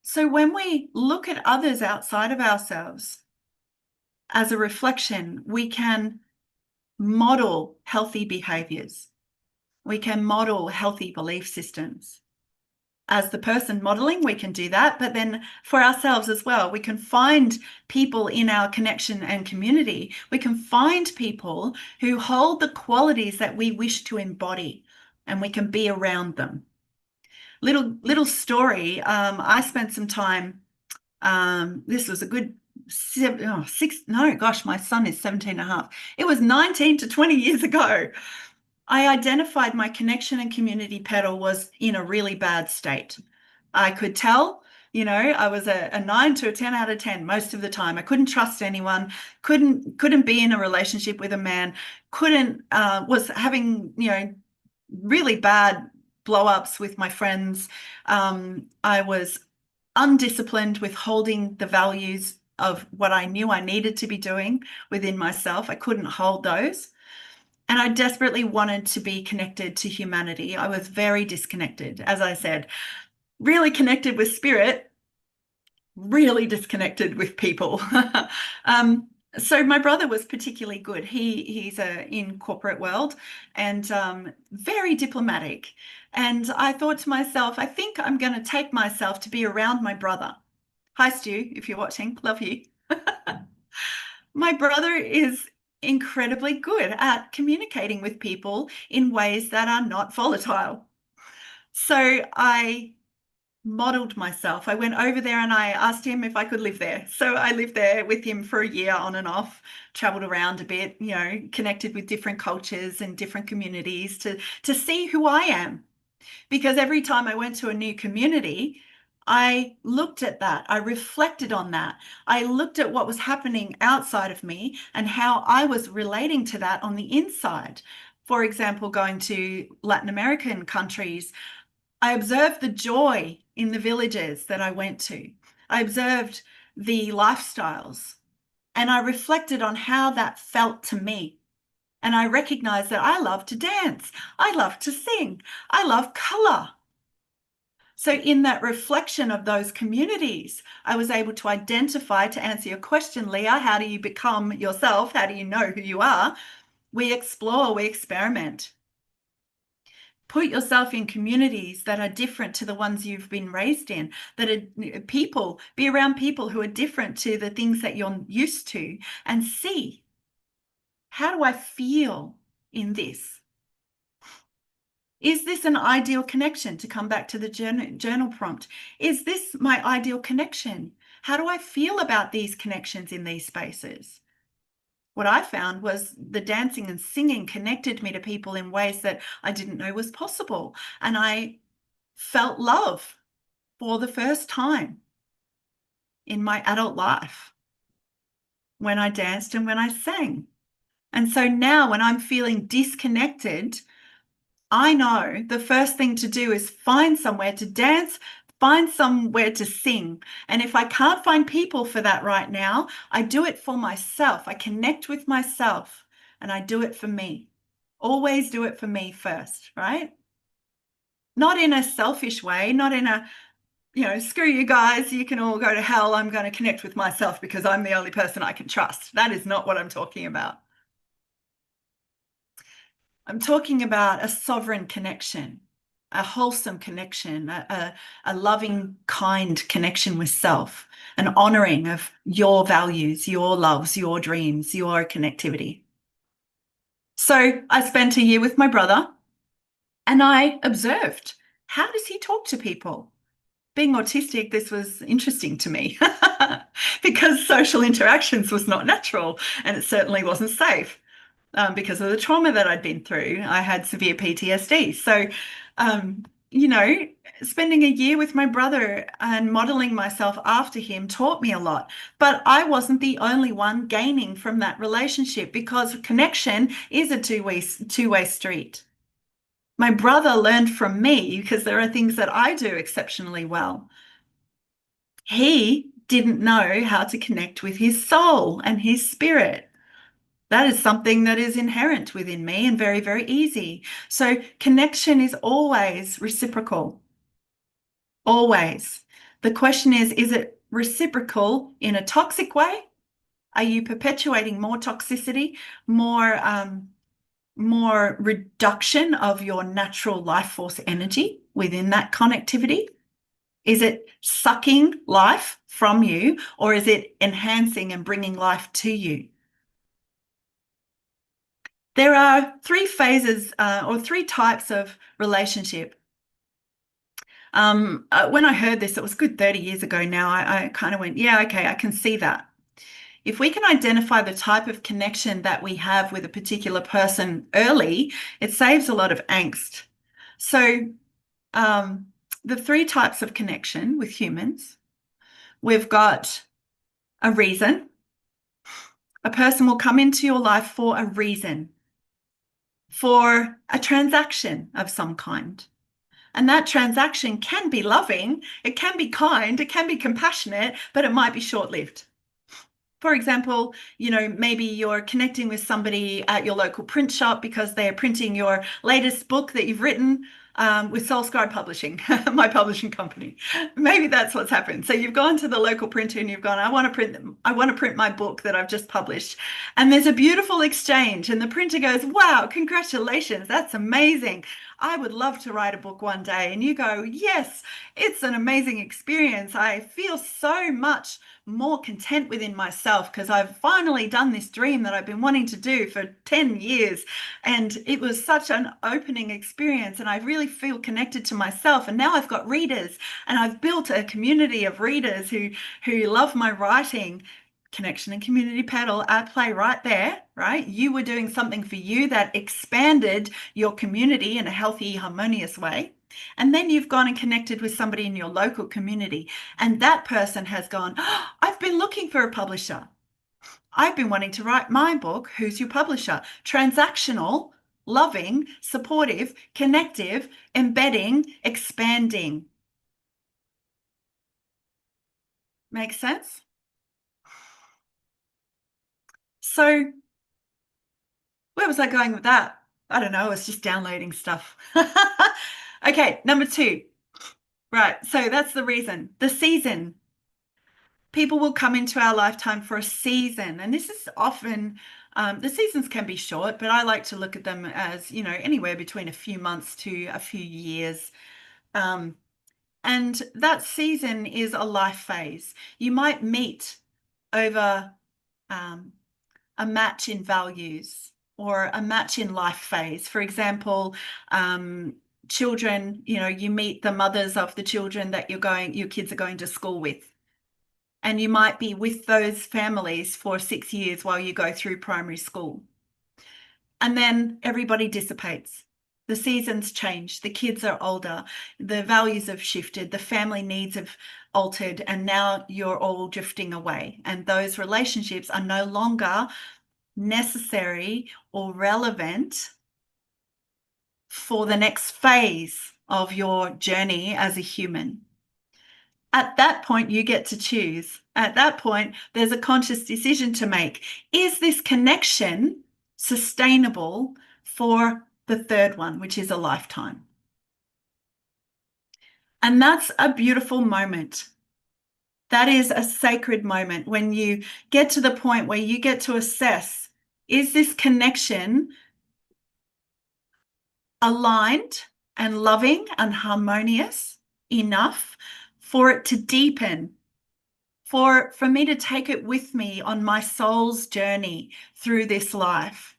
So when we look at others outside of ourselves as a reflection, we can model healthy behaviors. We can model healthy belief systems. As the person modeling, we can do that, but then for ourselves as well, we can find people in our connection and community. We can find people who hold the qualities that we wish to embody, and we can be around them. Little story. I spent some time. This was a good my son is 17 and a half. It was 19 to 20 years ago. I identified my connection and community petal was in a really bad state. I could tell, I was a 9 to a 10 out of 10 most of the time. I couldn't trust anyone, couldn't be in a relationship with a man, was having, really bad blow-ups with my friends. I was undisciplined with holding the values of what I knew I needed to be doing within myself. I couldn't hold those. And I desperately wanted to be connected to humanity. I was very disconnected, as I said, really connected with spirit, really disconnected with people. So my brother was particularly good. He's in corporate world and very diplomatic. And I thought to myself, I think I'm going to take myself to be around my brother. Hi, Stu, if you're watching, love you. My brother is incredibly good at communicating with people in ways that are not volatile. So I modeled myself. I went over there and I asked him if I could live there. So I lived there with him for a year on and off, traveled around a bit, connected with different cultures and different communities to see who I am. Because every time I went to a new community, I looked at that. I reflected on that. I looked at what was happening outside of me and how I was relating to that on the inside. For example, going to Latin American countries, I observed the joy in the villages that I went to. I observed the lifestyles and I reflected on how that felt to me. And I recognized that I love to dance. I love to sing. I love color. So in that reflection of those communities, I was able to identify, to answer your question, Leah, how do you become yourself? How do you know who you are? We explore, we experiment. Put yourself in communities that are different to the ones you've been raised in, that are people, be around people who are different to the things that you're used to, and see, how do I feel in this? Is this an ideal connection? To come back to the journal prompt, is this my ideal connection? How do I feel about these connections in these spaces? What I found was the dancing and singing connected me to people in ways that I didn't know was possible. And I felt love for the first time in my adult life when I danced and when I sang. And so now when I'm feeling disconnected, I know the first thing to do is find somewhere to dance, find somewhere to sing. And if I can't find people for that right now, I do it for myself. I connect with myself and I do it for me. Always do it for me first, right? Not in a selfish way, not in a, screw you guys, you can all go to hell. I'm going to connect with myself because I'm the only person I can trust. That is not what I'm talking about. I'm talking about a sovereign connection, a wholesome connection, a loving, kind connection with self, an honoring of your values, your loves, your dreams, your connectivity. So I spent a year with my brother and I observed, how does he talk to people? Being autistic, this was interesting to me because social interactions was not natural and it certainly wasn't safe. Because of the trauma that I'd been through. I had severe PTSD. So, spending a year with my brother and modeling myself after him taught me a lot. But I wasn't the only one gaining from that relationship because connection is a two-way street. My brother learned from me because there are things that I do exceptionally well. He didn't know how to connect with his soul and his spirit. That is something that is inherent within me and very, very easy. So connection is always reciprocal. Always. The question is it reciprocal in a toxic way? Are you perpetuating more toxicity, more reduction of your natural life force energy within that connectivity? Is it sucking life from you, or is it enhancing and bringing life to you? There are three phases or three types of relationship. When I heard this, it was a good 30 years ago now, I kind of went, yeah, okay, I can see that. If we can identify the type of connection that we have with a particular person early, it saves a lot of angst. So the three types of connection with humans, we've got a reason. A person will come into your life for a reason, for a transaction of some kind. And that transaction can be loving, it can be kind, it can be compassionate, but it might be short-lived. For example, maybe you're connecting with somebody at your local print shop because they're printing your latest book that you've written with Soul Scribe Publishing, my publishing company. Maybe that's what's happened. So you've gone to the local printer and you've gone, I want to print my book that I've just published. And there's a beautiful exchange and the printer goes, wow, congratulations, that's amazing. I would love to write a book one day. And you go, yes, it's an amazing experience. I feel so much more content within myself because I've finally done this dream that I've been wanting to do for 10 years. And it was such an opening experience. And I really really feel connected to myself. And now I've got readers, and I've built a community of readers who love my writing. Connection and Community Petal, our play right there, right? You were doing something for you that expanded your community in a healthy, harmonious way. And then you've gone and connected with somebody in your local community, and that person has gone, oh, I've been looking for a publisher. I've been wanting to write my book. Who's your publisher? Transactional, loving, supportive, connective, embedding, expanding. Makes sense? So where was I going with that? I don't know. I was just downloading stuff. Okay, number 2. Right. So that's the reason. The season. People will come into our lifetime for a season. And this is often, the seasons can be short, but I like to look at them as, anywhere between a few months to a few years. And that season is a life phase. You might meet over a match in values or a match in life phase. For example, children, you meet the mothers of the children that your kids are going to school with. And you might be with those families for 6 years while you go through primary school. And then everybody dissipates. The seasons change. The kids are older. The values have shifted. The family needs have altered. And now you're all drifting away. And those relationships are no longer necessary or relevant for the next phase of your journey as a human. At that point, you get to choose. At that point, there's a conscious decision to make. Is this connection sustainable for the third one, which is a lifetime? And that's a beautiful moment. That is a sacred moment when you get to the point where you get to assess, is this connection aligned and loving and harmonious enough for it to deepen, for me to take it with me on my soul's journey through this life?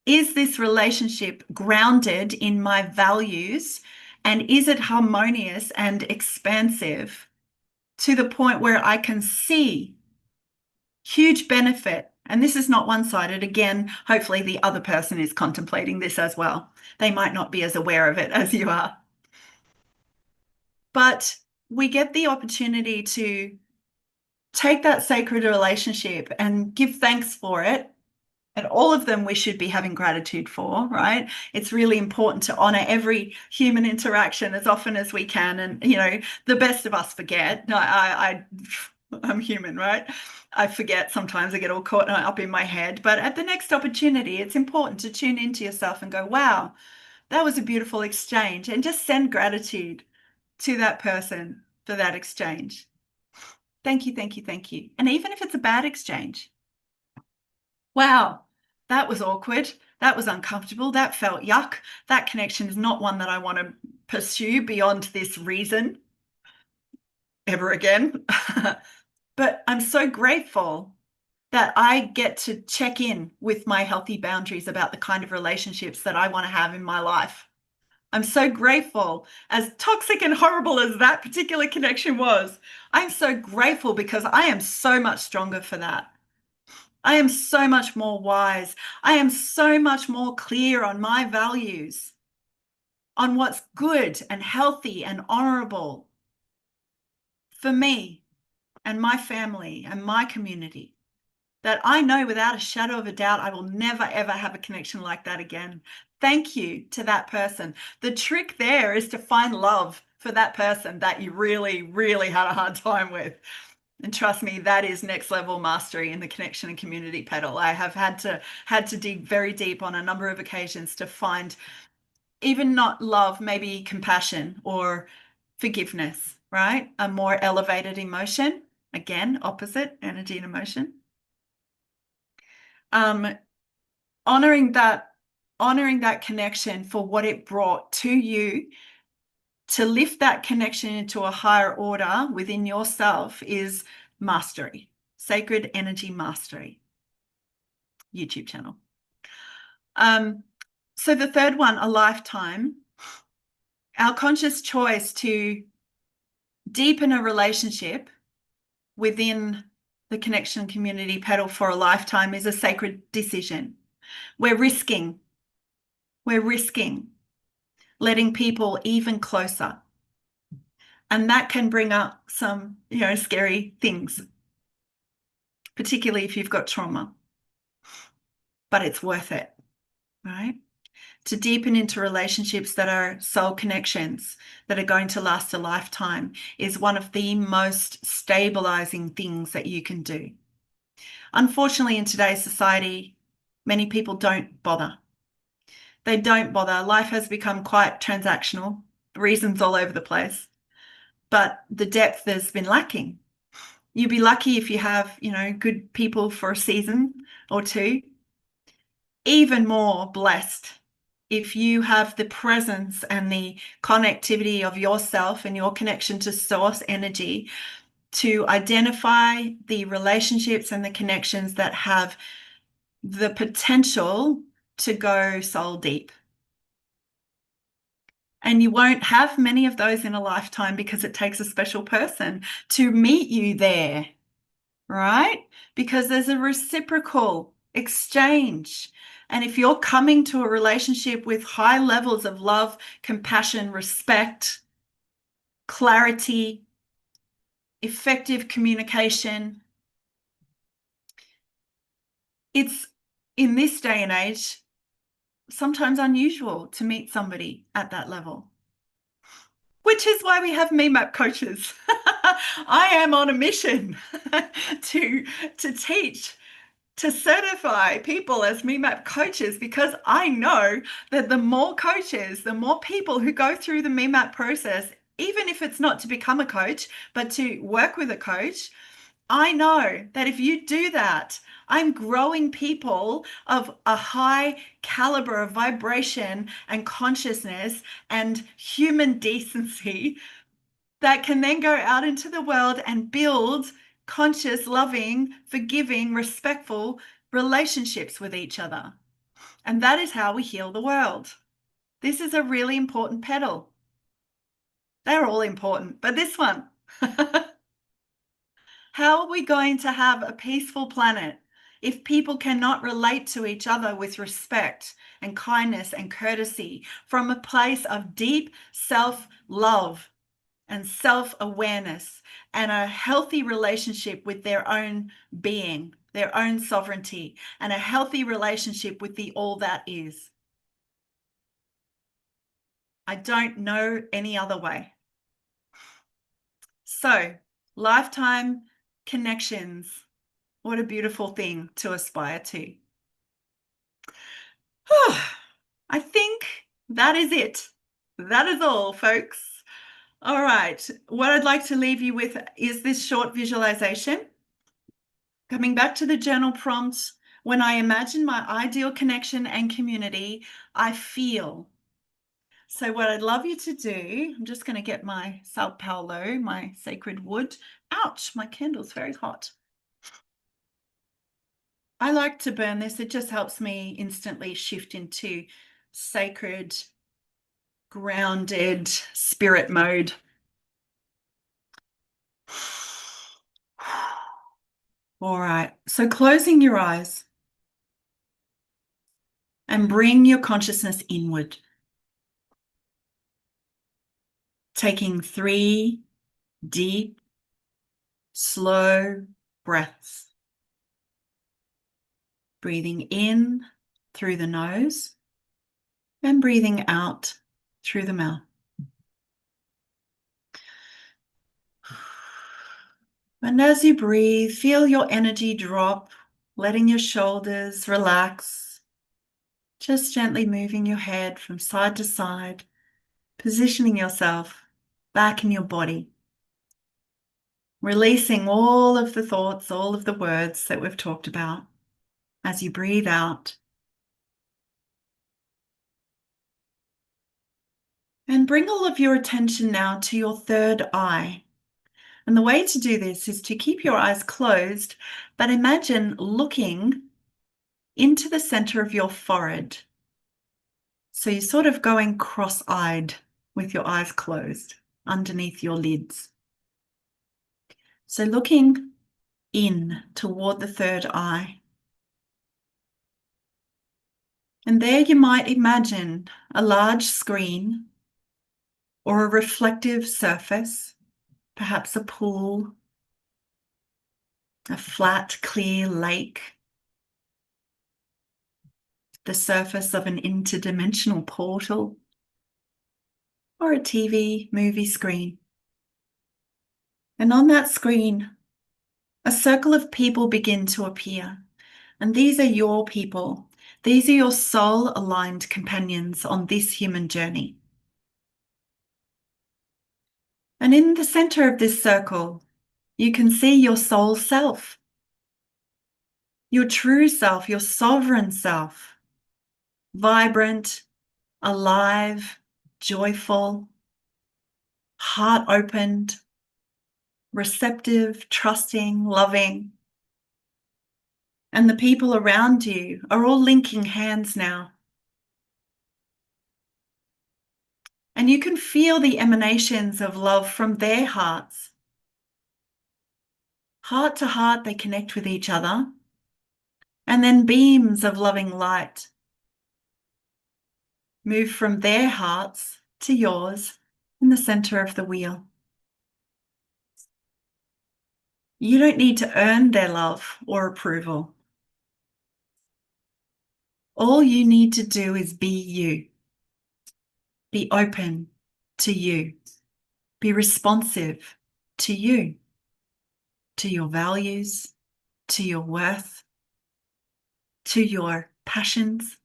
Is this relationship grounded in my values, and is it harmonious and expansive to the point where I can see huge benefit? And this is not one-sided. Again, hopefully the other person is contemplating this as well. They might not be as aware of it as you are. But we get the opportunity to take that sacred relationship and give thanks for it. And all of them we should be having gratitude for, right? It's really important to honor every human interaction as often as we can. And, the best of us forget. I'm human, right? I forget sometimes. I get all caught up in my head. But at the next opportunity, it's important to tune into yourself and go, wow, that was a beautiful exchange. And just send gratitude to that person for that exchange. Thank you, thank you, thank you. And even if it's a bad exchange, wow, that was awkward. That was uncomfortable. That felt yuck. That connection is not one that I want to pursue beyond this reason ever again. But I'm so grateful that I get to check in with my healthy boundaries about the kind of relationships that I want to have in my life. I'm so grateful, as toxic and horrible as that particular connection was. I'm so grateful because I am so much stronger for that. I am so much more wise. I am so much more clear on my values, on what's good and healthy and honorable for me and my family and my community, that I know without a shadow of a doubt I will never, ever have a connection like that again. Thank you to that person. The trick there is to find love for that person that you really, really had a hard time with. And trust me, that is next level mastery in the Connection and Community Petal. I have had to dig very deep on a number of occasions to find even not love, maybe compassion or forgiveness, right? A more elevated emotion. Again, opposite energy and emotion. Honoring that connection for what it brought to you, to lift that connection into a higher order within yourself, is mastery. Sacred Energy Mastery YouTube channel. So the third one, a lifetime, our conscious choice to deepen a relationship within the Connection Community Petal for a lifetime is a sacred decision. We're risking letting people even closer. And that can bring up some, scary things, particularly if you've got trauma. But it's worth it, right? To deepen into relationships that are soul connections that are going to last a lifetime is one of the most stabilizing things that you can do. Unfortunately, in today's society, many people don't bother. They don't bother. Life has become quite transactional, reasons all over the place, but the depth has been lacking. You'd be lucky if you have, good people for a season or two. Even more blessed if you have the presence and the connectivity of yourself and your connection to source energy to identify the relationships and the connections that have the potential to go soul deep. And you won't have many of those in a lifetime because it takes a special person to meet you there, right? Because there's a reciprocal exchange. And if you're coming to a relationship with high levels of love, compassion, respect, clarity, effective communication, it's in this day and age sometimes unusual to meet somebody at that level, which is why we have map coaches. I am on a mission to teach, to certify people as map coaches, because I know that the more coaches, the more people who go through the map process, even if it's not to become a coach, but to work with a coach, I know that if you do that, I'm growing people of a high caliber of vibration and consciousness and human decency that can then go out into the world and build conscious, loving, forgiving, respectful relationships with each other. And that is how we heal the world. This is a really important petal. They're all important, but this one. How are we going to have a peaceful planet if people cannot relate to each other with respect and kindness and courtesy from a place of deep self-love and self-awareness and a healthy relationship with their own being, their own sovereignty, and a healthy relationship with the all that is? I don't know any other way. So, lifetime connections. What a beautiful thing to aspire to. I think that is it. That is all, folks. All right. What I'd like to leave you with is this short visualization. Coming back to the journal prompt, when I imagine my ideal connection and community, I feel. So what I'd love you to do, I'm just going to get my Sao Paulo, my sacred wood. Ouch, my candle's very hot. I like to burn this. It just helps me instantly shift into sacred, grounded spirit mode. All right, so closing your eyes and bring your consciousness inward. Taking 3 deep, slow breaths. Breathing in through the nose and breathing out through the mouth. And as you breathe, feel your energy drop, letting your shoulders relax, just gently moving your head from side to side, positioning yourself back in your body, releasing all of the thoughts, all of the words that we've talked about as you breathe out. And bring all of your attention now to your third eye. And the way to do this is to keep your eyes closed, but imagine looking into the center of your forehead. So you're sort of going cross-eyed with your eyes closed underneath your lids. So looking in toward the third eye. And there you might imagine a large screen or a reflective surface, perhaps a pool, a flat, clear lake, the surface of an interdimensional portal, or a TV movie screen. And on that screen, a circle of people begin to appear. And these are your people. These are your soul-aligned companions on this human journey. And in the center of this circle, you can see your soul self, your true self, your sovereign self, vibrant, alive, joyful, heart opened, receptive, trusting, loving. And the people around you are all linking hands now. And you can feel the emanations of love from their hearts. Heart to heart, they connect with each other. And then beams of loving light move from their hearts to yours in the center of the wheel. You don't need to earn their love or approval. All you need to do is be you. Be open to you. Be responsive to you, to your values, to your worth, to your passions,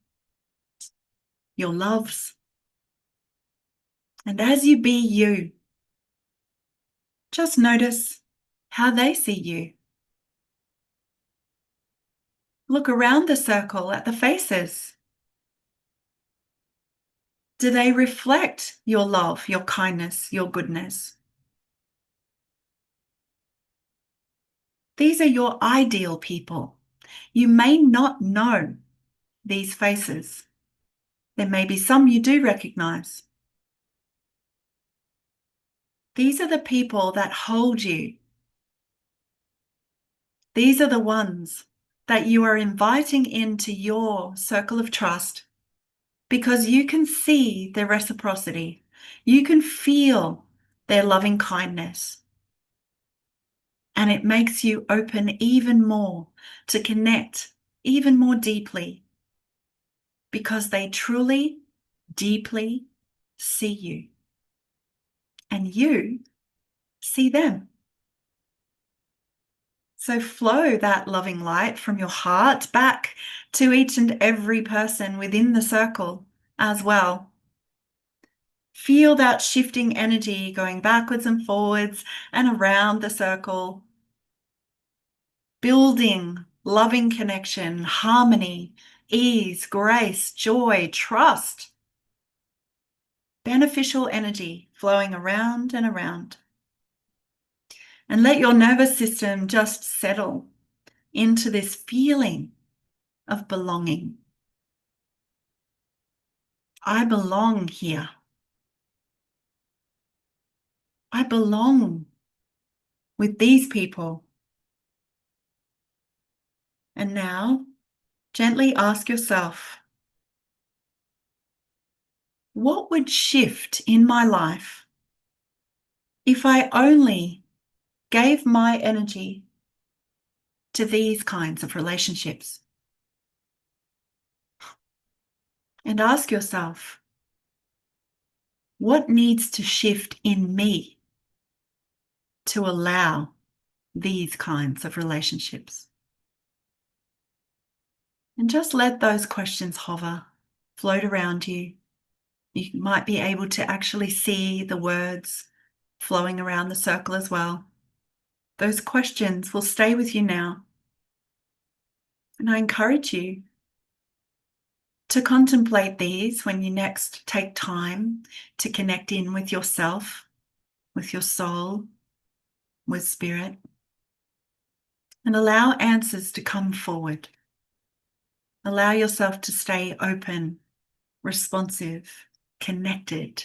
your loves. And as you be you, just notice how they see you. Look around the circle at the faces. Do they reflect your love, your kindness, your goodness? These are your ideal people. You may not know these faces. There may be some you do recognize. These are the people that hold you. These are the ones that you are inviting into your circle of trust because you can see their reciprocity. You can feel their loving kindness. And it makes you open even more to connect even more deeply because they truly, deeply see you. And you see them. So flow that loving light from your heart back to each and every person within the circle as well. Feel that shifting energy going backwards and forwards and around the circle, building loving connection, harmony, ease, grace, joy, trust, beneficial energy flowing around and around. And let your nervous system just settle into this feeling of belonging. I belong here. I belong with these people. And now, gently ask yourself, what would shift in my life if I only gave my energy to these kinds of relationships? And ask yourself, what needs to shift in me to allow these kinds of relationships? And just let those questions hover, float around you. You might be able to actually see the words flowing around the circle as well. Those questions will stay with you now. And I encourage you to contemplate these when you next take time to connect in with yourself, with your soul, with spirit, and allow answers to come forward. Allow yourself to stay open responsive, connected,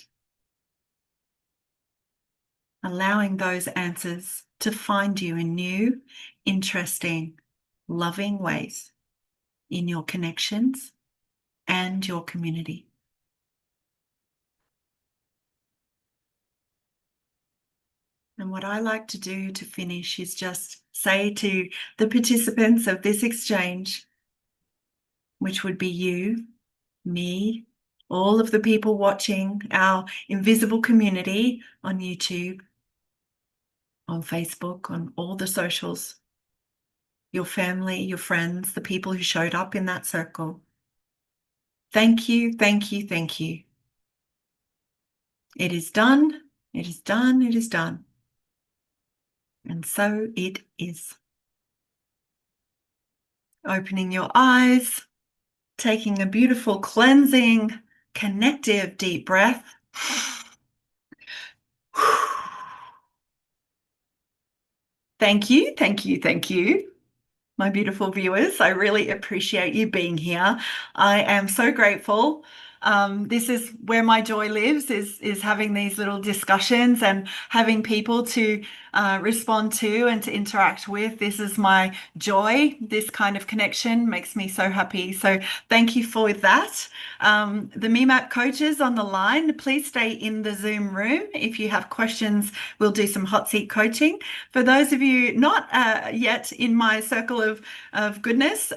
allowing those answers to find you in new, interesting, loving ways in your connections and your community. And what I like to do to finish is just say to the participants of this exchange, which would be you, me, all of the people watching our invisible community on YouTube, on Facebook, on all the socials, your family, your friends, the people who showed up in that circle. Thank you, thank you, thank you. It is done, it is done, it is done. And so it is. Opening your eyes, taking a beautiful, cleansing, connective deep breath. Thank you, thank you, thank you, my beautiful viewers. I really appreciate you being here. I am so grateful. This is where my joy lives, is having these little discussions and having people to respond to and to interact with. This is my joy. This kind of connection makes me so happy. So thank you for that. The MEMAP coaches on the line, please stay in the Zoom room. If you have questions, we'll do some hot seat coaching. For those of you not yet in my circle of goodness,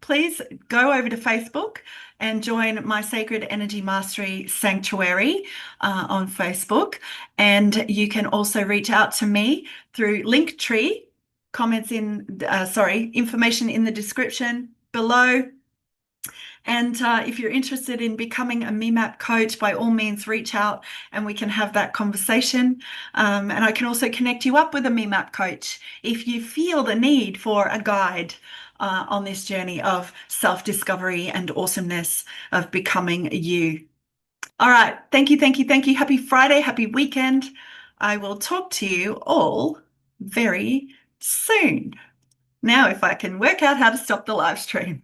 please go over to Facebook and join my Sacred Energy Mastery Sanctuary on Facebook. And you can also reach out to me through Linktree, information in the description below. And if you're interested in becoming a MEMAP coach, by all means, reach out and we can have that conversation. And I can also connect you up with a MEMAP coach if you feel the need for a guide on this journey of self-discovery and awesomeness of becoming you. All right. Thank you, thank you, thank you. Happy Friday, happy weekend. I will talk to you all very soon. Now, if I can work out how to stop the live stream.